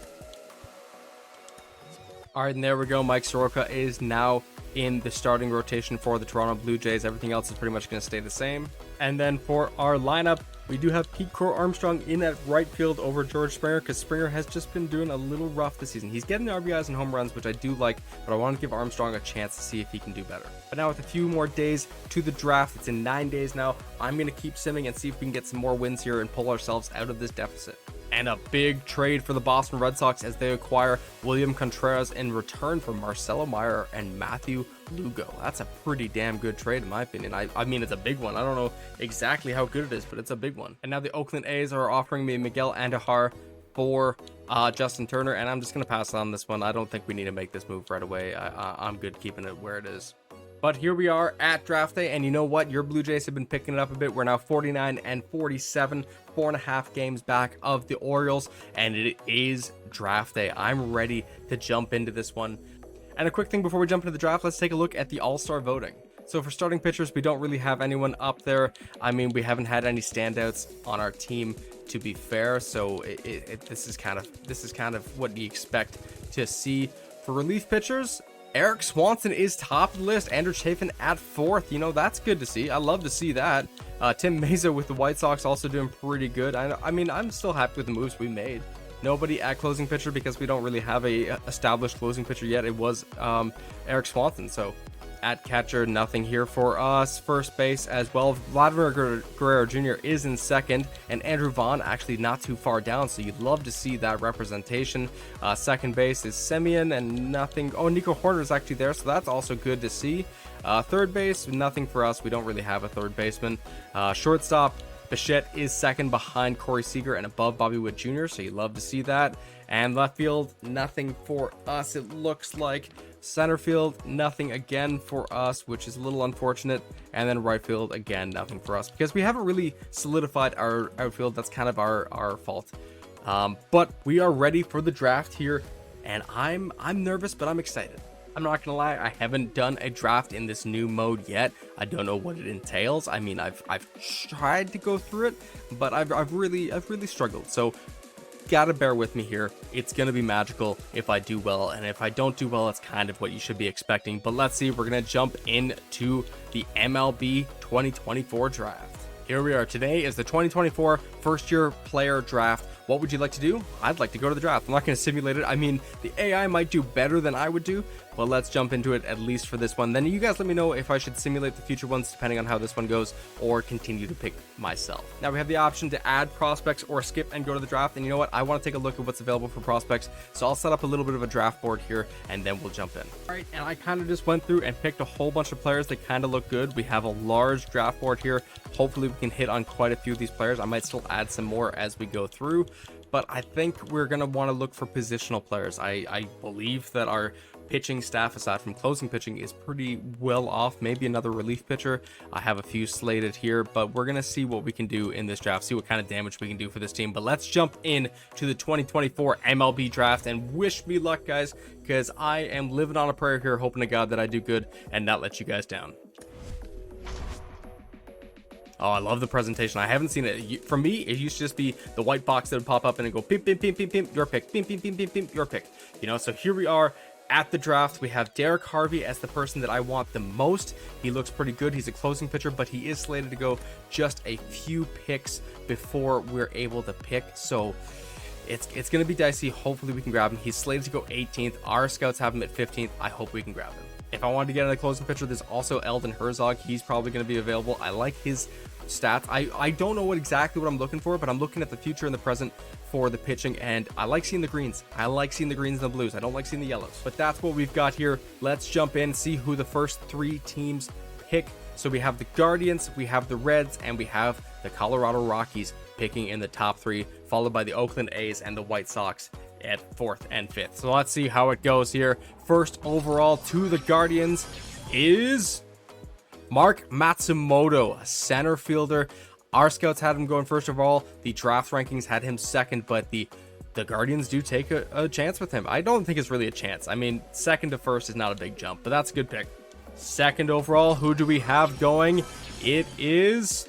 All right, and there we go. Mike Soroka is now in the starting rotation for the Toronto Blue Jays. Everything else is pretty much going to stay the same. And then for our lineup, we do have Pete Crow Armstrong in at right field over George Springer, because Springer has just been doing a little rough this season. He's getting RBIs and home runs, which I do like, but I want to give Armstrong a chance to see if he can do better. But now with a few more days to the draft, it's in 9 days now, I'm going to keep simming and see if we can get some more wins here and pull ourselves out of this deficit. And a big trade for the Boston Red Sox as they acquire William Contreras in return for Marcelo Meyer and Matthew Lugo. That's a pretty damn good trade in my opinion. I mean, it's a big one. I don't know exactly how good it is, but it's a big one. And now the Oakland A's are offering me Miguel Andujar for Justin Turner, and I'm just going to pass on this one. I don't think we need to make this move right away. I'm good keeping it where it is. But here we are at draft day, and you know what? Your Blue Jays have been picking it up a bit. We're now 49-47, 4.5 games back of the Orioles, and it is draft day. I'm ready to jump into this one. And a quick thing before we jump into the draft, let's take a look at the All-Star voting. So for starting pitchers, we don't really have anyone up there. I mean, we haven't had any standouts on our team, to be fair. So this is kind of what you expect to see. For relief pitchers, Eric Swanson is top of the list. Andrew Chafin at 4th. You know, that's good to see. I love to see that. Tim Meza with the White Sox also doing pretty good. I mean, I'm still happy with the moves we made. Nobody at closing pitcher because we don't really have a established closing pitcher yet. It was Eric Swanson. So at catcher, nothing here for us. First base as well, Vladimir Guerrero Jr. is in second, and Andrew Vaughn actually not too far down, so you'd love to see that representation. Second base is Semien and nothing. Oh, Nico Horner is actually there, so that's also good to see. Third base, nothing for us. We don't really have a third baseman. Shortstop, Bichette is second behind Corey Seager and above Bobby Witt Jr., so you love to see that. And left field, nothing for us, it looks like. Center field, nothing again for us, which is a little unfortunate. And then right field, again, nothing for us because we haven't really solidified our outfield. That's kind of our fault. But we are ready for the draft here, and I'm nervous, but I'm excited. I'm not gonna lie, I haven't done a draft in this new mode yet. I don't know what it entails. I mean, I've tried to go through it, but I've really struggled. So gotta bear with me here. It's gonna be magical if I do well, and if I don't do well, it's kind of what you should be expecting. But let's see, we're gonna jump into the MLB 2024 draft. Here we are. Today is the 2024 first year player draft. What would you like to do? I'd like to go to the draft. I'm not going to simulate it. I mean, the AI might do better than I would do, but let's jump into it at least for this one. Then you guys let me know if I should simulate the future ones depending on how this one goes, or continue to pick myself. Now we have the option to add prospects or skip and go to the draft. And you know what? I want to take a look at what's available for prospects. So I'll set up a little bit of a draft board here and then we'll jump in. All right. And I kind of just went through and picked a whole bunch of players that kind of look good. We have a large draft board here. Hopefully we can hit on quite a few of these players. I might still add some more as we go through, but I think we're going to want to look for positional players. I believe that our pitching staff, aside from closing pitching, is pretty well off. Maybe another relief pitcher. I have a few slated here, but we're going to see what we can do in this draft, see what kind of damage we can do for this team. But let's jump in to the 2024 MLB draft and wish me luck, guys, because I am living on a prayer here, hoping to God that I do good and not let you guys down. Oh, I love the presentation. I haven't seen it. For me, it used to just be the white box that would pop up and it'd go, pim, pim, pim, pim, pim, your pick, pim, pim, pim, pim, pim, your pick. You know, so here we are at the draft. We have Derek Harvey as the person that I want the most. He looks pretty good. He's a closing pitcher, but he is slated to go just a few picks before we're able to pick. So it's going to be dicey. Hopefully we can grab him. He's slated to go 18th. Our scouts have him at 15th. I hope we can grab him. If I wanted to get in a closing pitcher, there's also Eldon Herzog. He's probably going to be available. I like his stats. I don't know exactly what I'm looking for, but I'm looking at the future and the present for the pitching, and I like seeing the greens. I like seeing the greens and the blues. I don't like seeing the yellows. But that's what we've got here. Let's jump in, see who the first 3 teams pick. So we have the Guardians, we have the Reds, and we have the Colorado Rockies picking in the top 3, followed by the Oakland A's and the White Sox at 4th and 5th. So let's see how it goes here. First overall to the Guardians is Mark Matsumoto, a center fielder. Our scouts had him going first overall. The draft rankings had him second, but the Guardians do take a chance with him. I don't think it's really a chance. I mean, second to first is not a big jump, but that's a good pick. Second overall, who do we have going? It is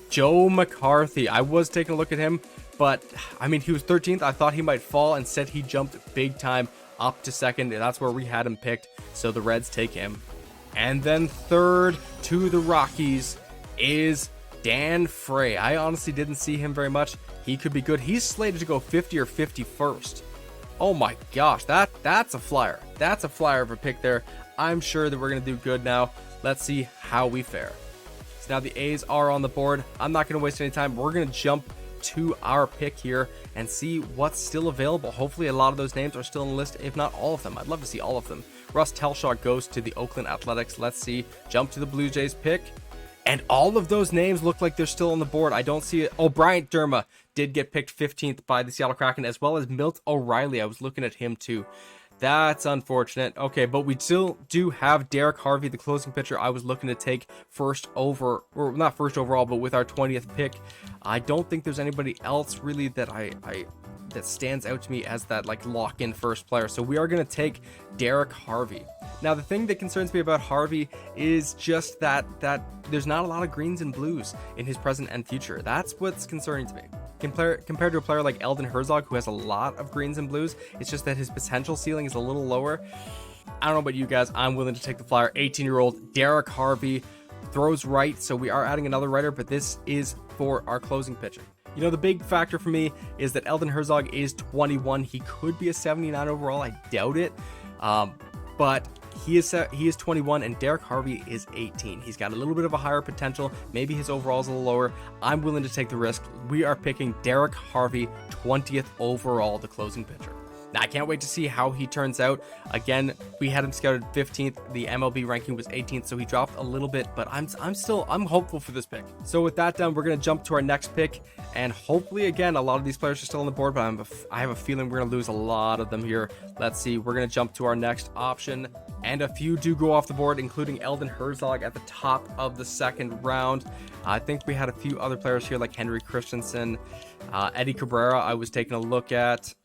Joe McCarthy. I was taking a look at him, but I mean, he was 13th. I thought he might fall. Instead, he jumped big time up to second, and that's where we had him picked. So the Reds take him. And then third to the Rockies is Dan Frey. I honestly didn't see him very much. He could be good. He's slated to go 50 or 51st. Oh my gosh, that's a flyer. That's a flyer of a pick there. I'm sure that we're going to do good now. Let's see how we fare. So now the A's are on the board. I'm not going to waste any time. We're going to jump to our pick here and see what's still available. Hopefully a lot of those names are still on the list, if not all of them. I'd love to see all of them. Russ Telshaw goes to the Oakland Athletics. Let's see. Jump to the Blue Jays pick. And all of those names look like they're still on the board. I don't see it. Oh, Bryant Derma did get picked 15th by the Seattle Kraken, as well as Milt O'Reilly. I was looking at him too. That's unfortunate. Okay, but we still do have Derek Harvey, the closing pitcher I was looking to take first over, or not first overall, but with our 20th pick. I don't think there's anybody else really that that stands out to me as that like lock-in first player. So we are going to take Derek Harvey. Now, the thing that concerns me about Harvey is just that there's not a lot of greens and blues in his present and future. That's what's concerning to me. Compared to a player like Eldon Herzog, who has a lot of greens and blues, it's just that his potential ceiling is a little lower. I don't know about you guys. I'm willing to take the flyer. 18-year-old Derek Harvey throws right, so we are adding another righter, but this is for our closing pitcher. You know, the big factor for me is that Eldon Herzog is 21. He could be a 79 overall. I doubt it. But he is 21 and Derek Harvey is 18. He's got a little bit of a higher potential. Maybe his overall is a little lower. I'm willing to take the risk. We are picking Derek Harvey, 20th overall, the closing pitcher. Now, I can't wait to see how he turns out. Again, we had him scouted 15th. The MLB ranking was 18th, so he dropped a little bit, but I'm hopeful for this pick. So with that done, we're going to jump to our next pick, and hopefully, again, a lot of these players are still on the board, but I have a feeling we're going to lose a lot of them here. Let's see. We're going to jump to our next option, and a few do go off the board, including Eldon Herzog at the top of the second round. I think we had a few other players here like Henry Christensen, Eddie Cabrera I was taking a look at.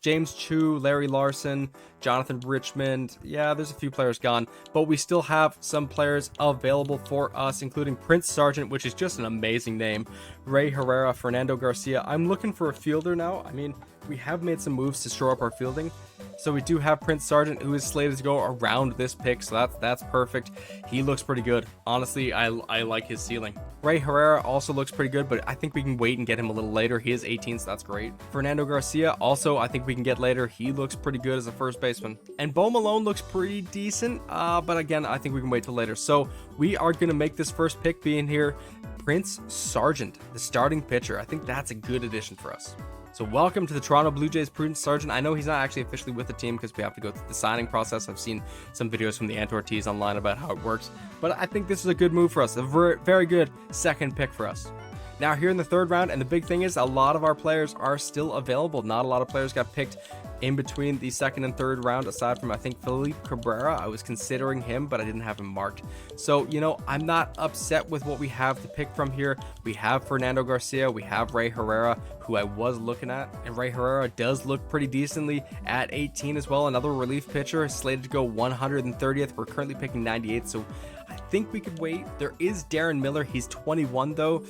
James Chu, Larry Larson, Jonathan Richmond. Yeah, there's a few players gone, but we still have some players available for us, including Prince Sargent, which is just an amazing name, Ray Herrera, Fernando Garcia. I'm looking for a fielder now. I mean, we have made some moves to shore up our fielding. So we do have Prince Sargent, who is slated to go around this pick, so that's perfect. He looks pretty good. Honestly, I like his ceiling. Ray Herrera also looks pretty good, but I think we can wait and get him a little later. He is 18, so that's great. Fernando Garcia, also, I think we can get later. He looks pretty good as a first baseman. And Bo Malone looks pretty decent, but again, I think we can wait till later. So we are going to make this first pick being here, Prince Sargent, the starting pitcher. I think that's a good addition for us. So welcome to the Toronto Blue Jays, Prince Sargent. I know he's not actually officially with the team because we have to go through the signing process. I've seen some videos from the Ant Ortiz online about how it works, but I think this is a good move for us. A very good second pick for us. Now here in the third round, and the big thing is a lot of our players are still available. Not a lot of players got picked in between the second and third round, aside from, I think, Felipe Cabrera. I was considering him, but I didn't have him marked. So, you know, I'm not upset with what we have to pick from here. We have Fernando Garcia. We have Ray Herrera, who I was looking at. And Ray Herrera does look pretty decently at 18 as well. Another relief pitcher, slated to go 130th. We're currently picking 98th, so I think we could wait. There is Darren Miller. He's 21, though.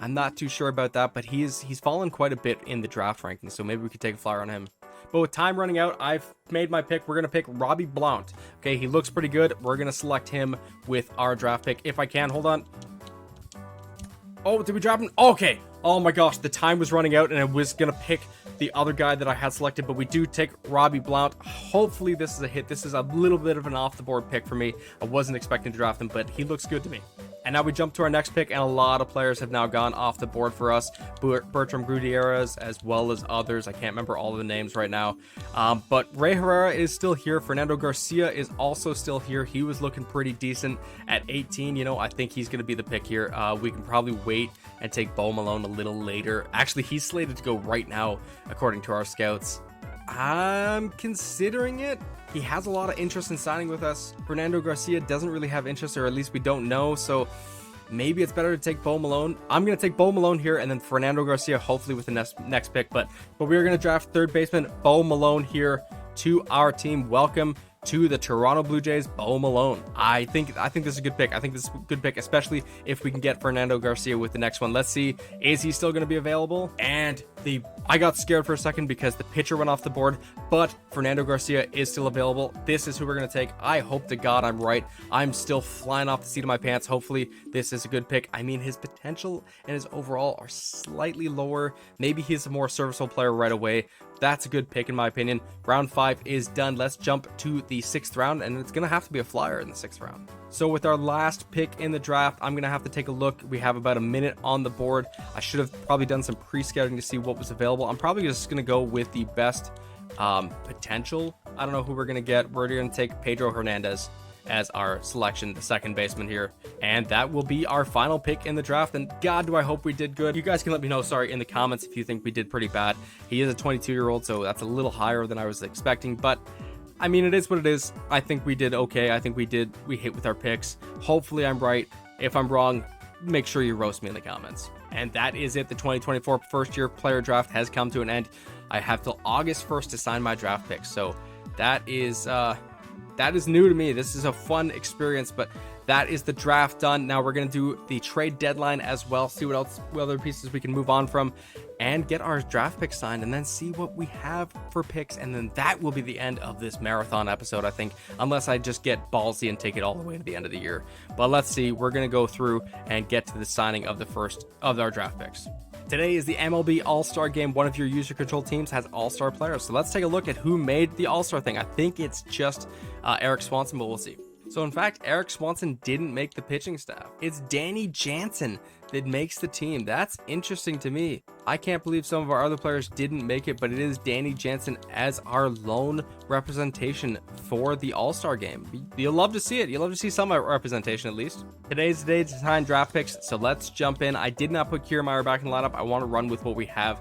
I'm not too sure about that, but he's fallen quite a bit in the draft ranking, so maybe we could take a flyer on him. But with time running out, I've made my pick. We're going to pick Robbie Blount. Okay, he looks pretty good. We're going to select him with our draft pick. If I can, hold on. Oh, did we drop him? Okay. Oh my gosh, the time was running out, and I was going to pick the other guy that I had selected, but we do take Robbie Blount. Hopefully this is a hit. This is a little bit of an off the board pick for me. I wasn't expecting to draft him, but he looks good to me. And now we jump to our next pick, and a lot of players have now gone off the board for us. Bertram Gutierrez, as well as others. I can't remember all of the names right now. But Ray Herrera is still here. Fernando Garcia is also still here. He was looking pretty decent at 18. You know, I think he's going to be the pick here. We can probably wait and take Bo Malone a little later. Actually, he's slated to go right now, according to our scouts. I'm considering it. He has a lot of interest in signing with us. Fernando Garcia doesn't really have interest, or at least we don't know, so maybe it's better to take Bo Malone. I'm going to take Bo Malone here, and then Fernando Garcia hopefully with the next pick, but we're going to draft third baseman Bo Malone here to our team. Welcome to the Toronto Blue Jays, Bo Malone. I think this is a good pick. I think this is a good pick, especially if we can get Fernando Garcia with the next one. Let's see, is he still going to be available? And I got scared for a second because the pitcher went off the board, but Fernando Garcia is still available. This is who we're going to take. I hope to God I'm right. I'm still flying off the seat of my pants. Hopefully this is a good pick. I mean, his potential and his overall are slightly lower. Maybe he's a more serviceable player right away. That's a good pick in my opinion. Round 5 is done. Let's jump to the 6th round, and it's going to have to be a flyer in the 6th round. So with our last pick in the draft, I'm going to have to take a look. We have about a minute on the board. I should have probably done some pre-scouting to see what was available. I'm probably just going to go with the best potential. I don't know who we're going to get. We're going to take Pedro Hernandez as our selection, the second baseman here, and that will be our final pick in the draft. And God, do I hope we did good. You guys can let me know, in the comments if you think we did pretty bad. He is a 22-year-old, so that's a little higher than I was expecting, but I mean, it is what it is. I think we did okay. I think we hit with our picks. Hopefully I'm right. If I'm wrong, make sure you roast me in the comments. And that is it. The 2024 first year player draft has come to an end. I have till August 1st to sign my draft picks, so that is new to me. This is a fun experience, but that is the draft done. Now we're going to do the trade deadline as well, see what other pieces we can move on from, and get our draft picks signed, and then see what we have for picks, and then that will be the end of this marathon episode, I think, unless I just get ballsy and take it all the way to the end of the year. But let's see. We're going to go through and get to the signing of the first of our draft picks. Today is the MLB All-Star Game. One of your user-controlled teams has All-Star players. So let's take a look at who made the All-Star thing. I think it's just Eric Swanson, but we'll see. So in fact, Eric Swanson didn't make the pitching staff. It's Danny Jansen that makes the team. That's interesting to me. I can't believe some of our other players didn't make it, but it is Danny Jansen as our lone representation for the All-Star Game. You'll love to see it. You'll love to see some representation at least. Today's the day to sign draft picks, so let's jump in. I did not put Kiermaier back in the lineup. I want to run with what we have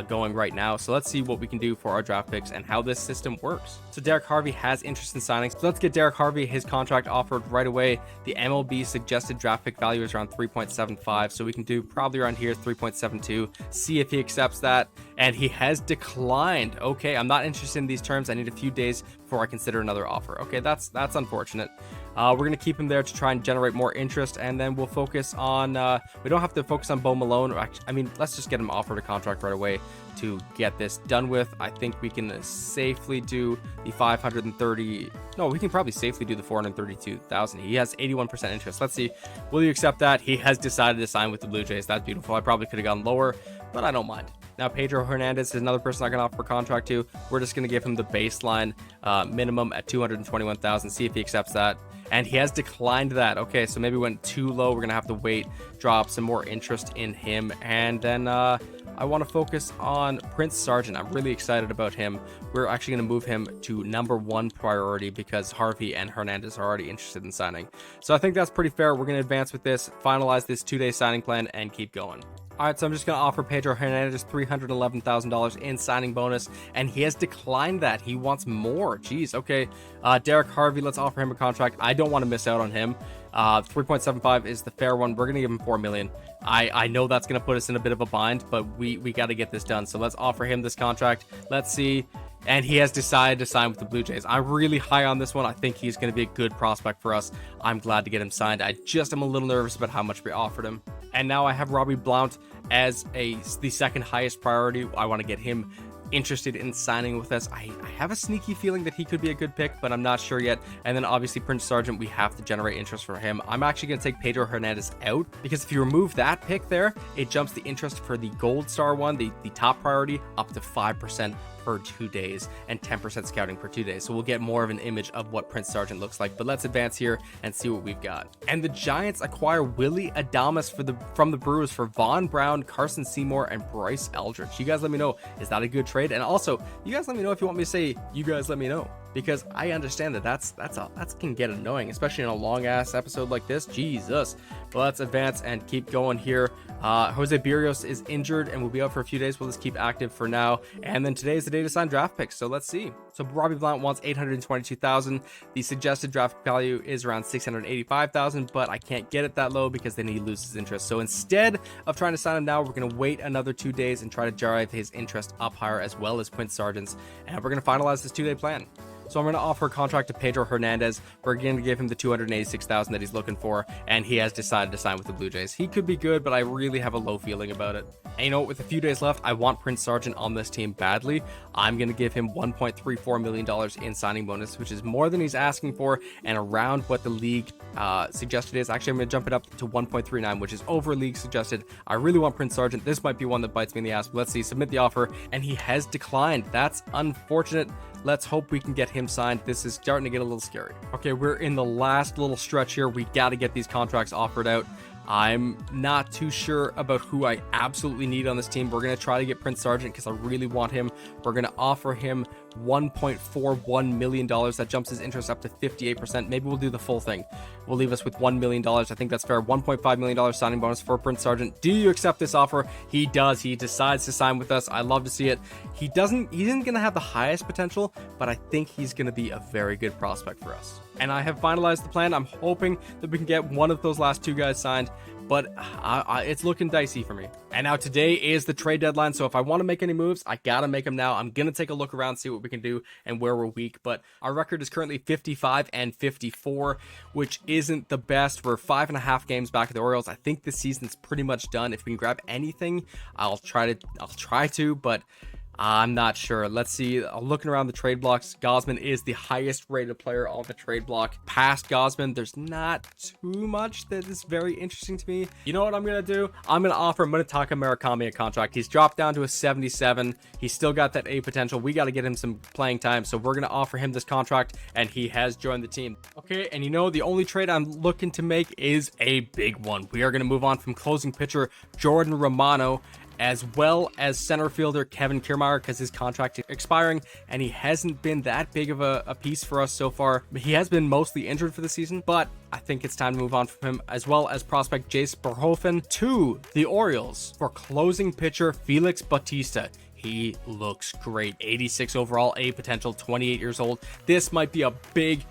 going right now. So let's see what we can do for our draft picks and how this system works. So Derek Harvey has interest in signing. So let's get Derek Harvey his contract offered right away. The MLB suggested draft pick value is around 3.75. So we can do probably around here 3.72. See if he accepts that. And he has declined. Okay, I'm not interested in these terms. I need a few days before I consider another offer. Okay, that's unfortunate. We're going to keep him there to try and generate more interest, and then we'll focus on, we don't have to focus on Bo Malone. I mean, let's just get him offered a contract right away to get this done with. I think we can safely do the 530, no, we can probably safely do the 432,000. He has 81% interest. Let's see, will you accept that? He has decided to sign with the Blue Jays. That's beautiful. I probably could have gone lower, but I don't mind. Now, Pedro Hernandez is another person I can offer a contract to. We're just going to give him the baseline minimum at 221,000. See if he accepts that. And he has declined that. Okay, so maybe went too low. We're going to have to wait, drop some more interest in him. And then I want to focus on Prince Sargent. I'm really excited about him. We're actually going to move him to #1 priority because Harvey and Hernandez are already interested in signing. So I think that's pretty fair. We're going to advance with this, finalize this 2-day signing plan, and keep going. All right, so I'm just going to offer Pedro Hernandez $311,000 in signing bonus, and he has declined that. He wants more. Jeez, okay. Derek Harvey, let's offer him a contract. I don't want to miss out on him. 3.75 is the fair one. We're going to give him $4 million. I know that's going to put us in a bit of a bind, but we got to get this done. So let's offer him this contract. Let's see. And he has decided to sign with the Blue Jays. I'm really high on this one. I think he's going to be a good prospect for us. I'm glad to get him signed. I just am a little nervous about how much we offered him. And now I have Robbie Blount as the second highest priority. I want to get him interested in signing with us. I have a sneaky feeling that he could be a good pick, but I'm not sure yet. And then obviously Prince Sargent, we have to generate interest for him. I'm actually going to take Pedro Hernandez out, because if you remove that pick there, it jumps the interest for the gold star one, the top priority, up to 5% per 2 days and 10% scouting per 2 days. So we'll get more of an image of what Prince Sargent looks like. But let's advance here and see what we've got. And the Giants acquire Willie Adames from the Brewers for Vaughn Brown, Carson Seymour, and Bryce Eldridge. You guys let me know, is that a good trade? And also, you guys let me know if you want me to say, you guys let me know, because I understand that that's can get annoying, especially in a long ass episode like this. Jesus. But let's advance and keep going here. Jose Berrios is injured and will be out for a few days. We'll just keep active for now. And then today is the day to sign draft picks, so let's see. So Robbie Blount wants $822,000. The suggested draft value is around $685,000, but I can't get it that low because then he loses interest. So instead of trying to sign him now, we're going to wait another 2 days and try to drive his interest up higher, as well as Quince Sargent's, and we're going to finalize this 2-day plan. So I'm going to offer a contract to Pedro Hernandez. We're going to give him the $286,000 that he's looking for, and he has decided to sign with the Blue Jays. He could be good, but I really have a low feeling about it. And you know what? With a few days left, I want Prince Sargent on this team badly. I'm going to give him $1.34 million in signing bonus, which is more than he's asking for and around what the league suggested is. Actually, I'm going to jump it up to 1.39, which is over league suggested. I really want Prince Sargent. This might be one that bites me in the ass. But let's see. Submit the offer, and he has declined. That's unfortunate. Let's hope we can get him signed. This is starting to get a little scary. Okay, we're in the last little stretch here. We got to get these contracts offered out. I'm not too sure about who I absolutely need on this team. We're going to try to get Prince Sargent because I really want him. We're going to offer him $1.41 million. That jumps his interest up to 58%. Maybe we'll do the full thing. We'll leave us with $1 million. I think that's fair. $1.5 million signing bonus for Prince Sargent. Do you accept this offer? He does. He decides to sign with us. I love to see it. He isn't going to have the highest potential, but I think he's going to be a very good prospect for us. And I have finalized the plan. I'm hoping that we can get one of those last 2 guys signed, but it's looking dicey for me. And now today is the trade deadline, so if I want to make any moves, I gotta make them now. I'm gonna take a look around, see what we can do and where we're weak, but our record is currently 55-54, which isn't the best. We're 5.5 games back of the Orioles. I think this season's pretty much done. If we can grab anything, I'll try to, but I'm not sure. Let's see. Looking around the trade blocks, Gausman is the highest rated player on the trade block. Past Gausman, there's not too much that is very interesting to me. You know what I'm going to do? I'm going to offer Munetaka Murakami a contract. He's dropped down to a 77. He's still got that A potential. We got to get him some playing time, so we're going to offer him this contract, and he has joined the team. Okay, and you know, the only trade I'm looking to make is a big one. We are going to move on from closing pitcher Jordan Romano, as well as center fielder Kevin Kiermaier, because his contract is expiring and he hasn't been that big of a piece for us so far. He has been mostly injured for the season, but I think it's time to move on from him, as well as prospect Jace Berhofen to the Orioles for closing pitcher Felix Bautista. He looks great. 86 overall, A potential, 28 years old. This might be a big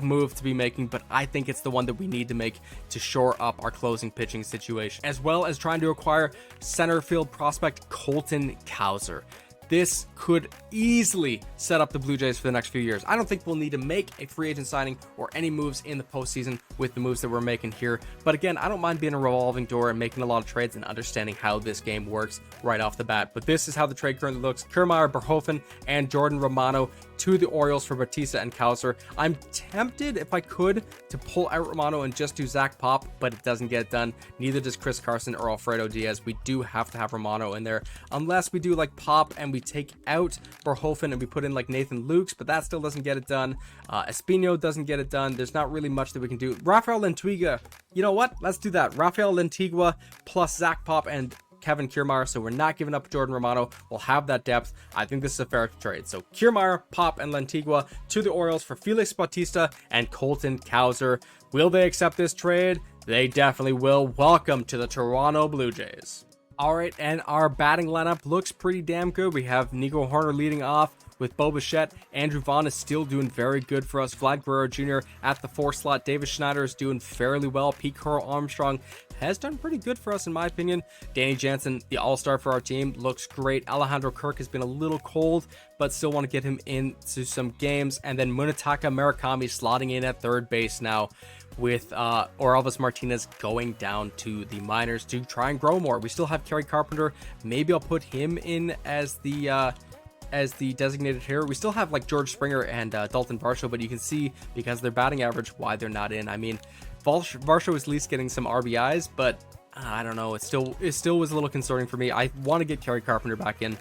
move to be making, but I think it's the one that we need to make to shore up our closing pitching situation, as well as trying to acquire center field prospect Colton Cowser. This could easily set up the Blue Jays for the next few years. I don't think we'll need to make a free agent signing or any moves in the postseason with the moves that we're making here. But again, I don't mind being a revolving door and making a lot of trades and understanding how this game works right off the bat. But this is how the trade currently looks. Kiermaier, Berhofen, and Jordan Romano to the Orioles for Bautista and Cowser. I'm tempted, if I could, to pull out Romano and just do Zach Pop, but it doesn't get done. Neither does Chris Carson or Alfredo Diaz. We do have to have Romano in there, unless we do like Pop and we take out Berhofen and we put in like Nathan Lukes, but that still doesn't get it done. Espino doesn't get it done. There's not really much that we can do. Rafael Lantigua, you know what? Let's do that. Rafael Lantigua plus Zach Pop and Kevin Kiermaier, so we're not giving up Jordan Romano. We'll have that depth. I think this is a fair trade. So Kiermaier, Pop, and Lantigua to the Orioles for Felix Bautista and Colton Cowser. Will they accept this trade? They definitely will. Welcome to the Toronto Blue Jays. All right, and our batting lineup looks pretty damn good. We have Nico Horner leading off with Bo Bichette. Andrew Vaughn is still doing very good for us. Vlad Guerrero Jr. at the 4 slot. David Schneider is doing fairly well. Pete Carl Armstrong has done pretty good for us in my opinion. Danny Jansen, the all-star for our team, looks great. Alejandro Kirk has been a little cold, but still want to get him into some games. And then Munetaka Murakami slotting in at third base now, with Orelvis Martinez going down to the minors to try and grow more. We still have Kerry Carpenter. Maybe I'll put him in as the designated hitter. We still have like George Springer and Dalton Varsho, but you can see because of their batting average why they're not in. I mean, Varsho is at least getting some RBIs, but I don't know. It still was a little concerning for me. I want to get Kerry Carpenter back in.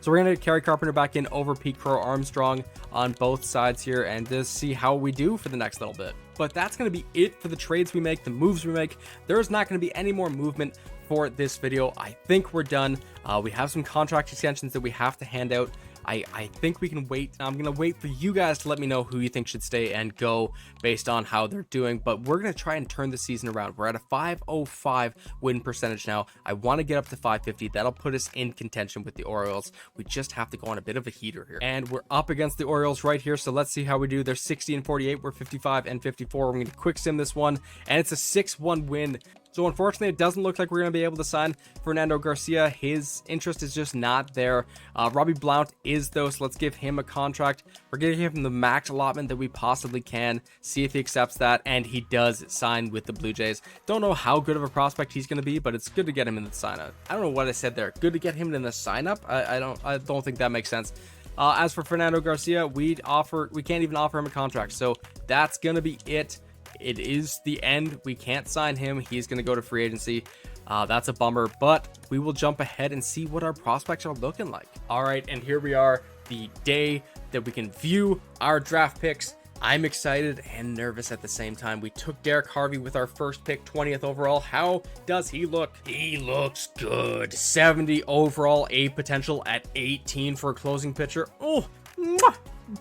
So we're going to get Kerry Carpenter back in over Pete Crow Armstrong on both sides here and just see how we do for the next little bit. But that's going to be it for the trades we make, the moves we make. There's not going to be any more movement for this video. I think we're done. We have some contract extensions that we have to hand out. I think we can wait. I'm going to wait for you guys to let me know who you think should stay and go based on how they're doing. But we're going to try and turn the season around. We're at a 505 win percentage now. I want to get up to 550. That'll put us in contention with the Orioles. We just have to go on a bit of a heater here. And we're up against the Orioles right here. So let's see how we do. They're 60 and 48. We're 55 and 54. We're going to quick sim this one. And it's a 6-1 win. So unfortunately, it doesn't look like we're going to be able to sign Fernando Garcia. His interest is just not there. Robbie Blount is though, so let's give him a contract. We're going to give him the max allotment that we possibly can, see if he accepts that, and he does sign with the Blue Jays. Don't know how good of a prospect he's going to be, but it's good to get him in the sign-up. I don't know what I said there. Good to get him in the sign-up? I don't think that makes sense. As for Fernando Garcia, we can't even offer him a contract, so that's going to be it. It is the end. We can't sign him. He's going to go to free agency. That's a bummer, but we will jump ahead and see what our prospects are looking like. All right, and here we are, the day that we can view our draft picks. I'm excited and nervous at the same time. We took Derek Harvey with our first pick, 20th overall. How does he look? He looks good. 70 overall, A potential at 18 for a closing pitcher. Oh, mwah!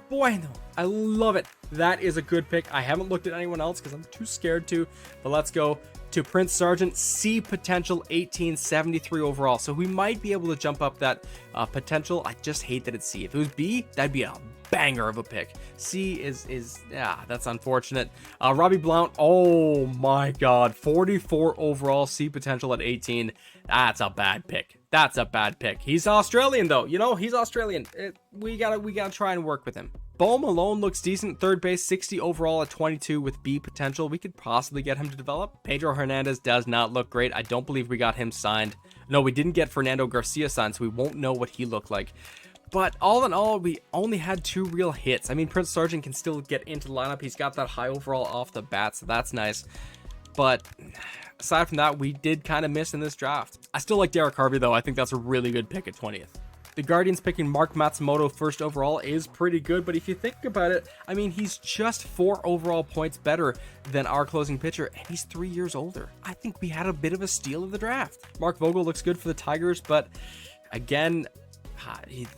Bueno, I love it. That is a good pick. I haven't looked at anyone else because I'm too scared to, but let's go to Prince Sargent. C potential 18, 73 overall. So we might be able to jump up that potential. I just hate that it's C. If it was B, that'd be a banger of a pick. C is that's unfortunate. Robbie Blount, oh my god, 44 overall, C potential at 18. That's a bad pick. That's a bad pick. He's Australian though, you know, he's Australian. We gotta try and work with him. Bo Malone looks decent, third base, 60 overall at 22 with B potential. We could possibly get him to develop. Pedro Hernandez does not look great. I don't believe we got him signed. No, we didn't get Fernando Garcia signed, so we won't know what he looked like. But all in all, we only had 2 real hits. I mean, Prince Sargent can still get into the lineup. He's got that high overall off the bat, so that's nice. But aside from that, we did kind of miss in this draft. I still like Derek Harvey, though. I think that's a really good pick at 20th. The Guardians picking Mark Matsumoto first overall is pretty good, but if you think about it, I mean, he's just 4 overall points better than our closing pitcher, and he's 3 years older. I think we had a bit of a steal of the draft. Mark Vogel looks good for the Tigers, but again,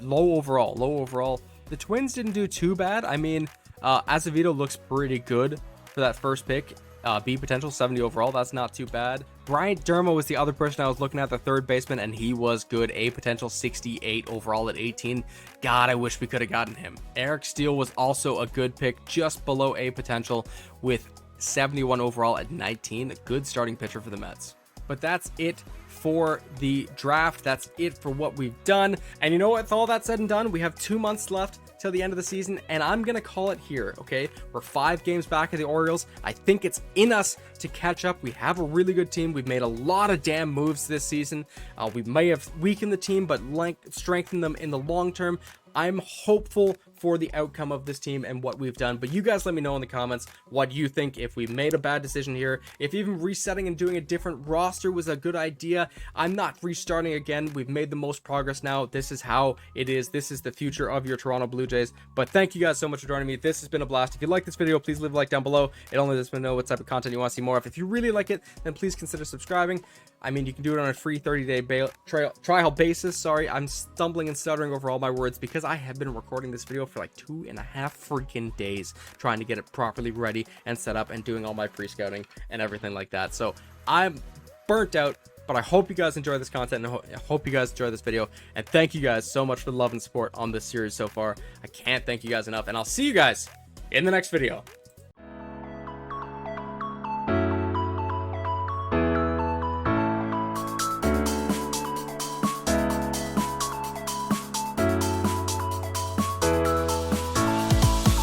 low overall. The Twins didn't do too bad. I mean, Azevedo looks pretty good for that first pick. B potential 70 overall, that's not too bad. Bryant Dermo was the other person I was looking at, the third baseman, and he was good. A potential 68 overall at 18. God, I wish we could have gotten him. Eric Steele was also a good pick, just below A potential with 71 overall at 19. A good starting pitcher for the Mets. But that's it for the draft. That's it for what we've done. And you know what? With all that said and done, we have 2 months left till the end of the season, and I'm gonna call it here. Okay, we're 5 games back of the Orioles. I think it's in us to catch up. We have a really good team. We've made a lot of damn moves this season. We may have weakened the team, but strengthened them in the long term. I'm hopeful for the outcome of this team and what we've done, but you guys let me know in the comments what you think, if we made a bad decision here, if even resetting and doing a different roster was a good idea. I'm not restarting again. We've made the most progress now. This is how it is. This is the future of your Toronto Blue Jays. But thank you guys so much for joining me. This has been a blast. If you like this video, please leave a like down below. It only lets me know what type of content you want to see more of. If you really like it, then please consider subscribing. I mean, you can do it on a free 30-day trial basis. Sorry, I'm stumbling and stuttering over all my words because I have been recording this video for like 2.5 freaking days trying to get it properly ready and set up and doing all my pre-scouting and everything like that. So I'm burnt out, but I hope you guys enjoy this content, and I hope you guys enjoy this video. And thank you guys so much for the love and support on this series so far. I can't thank you guys enough, and I'll see you guys in the next video.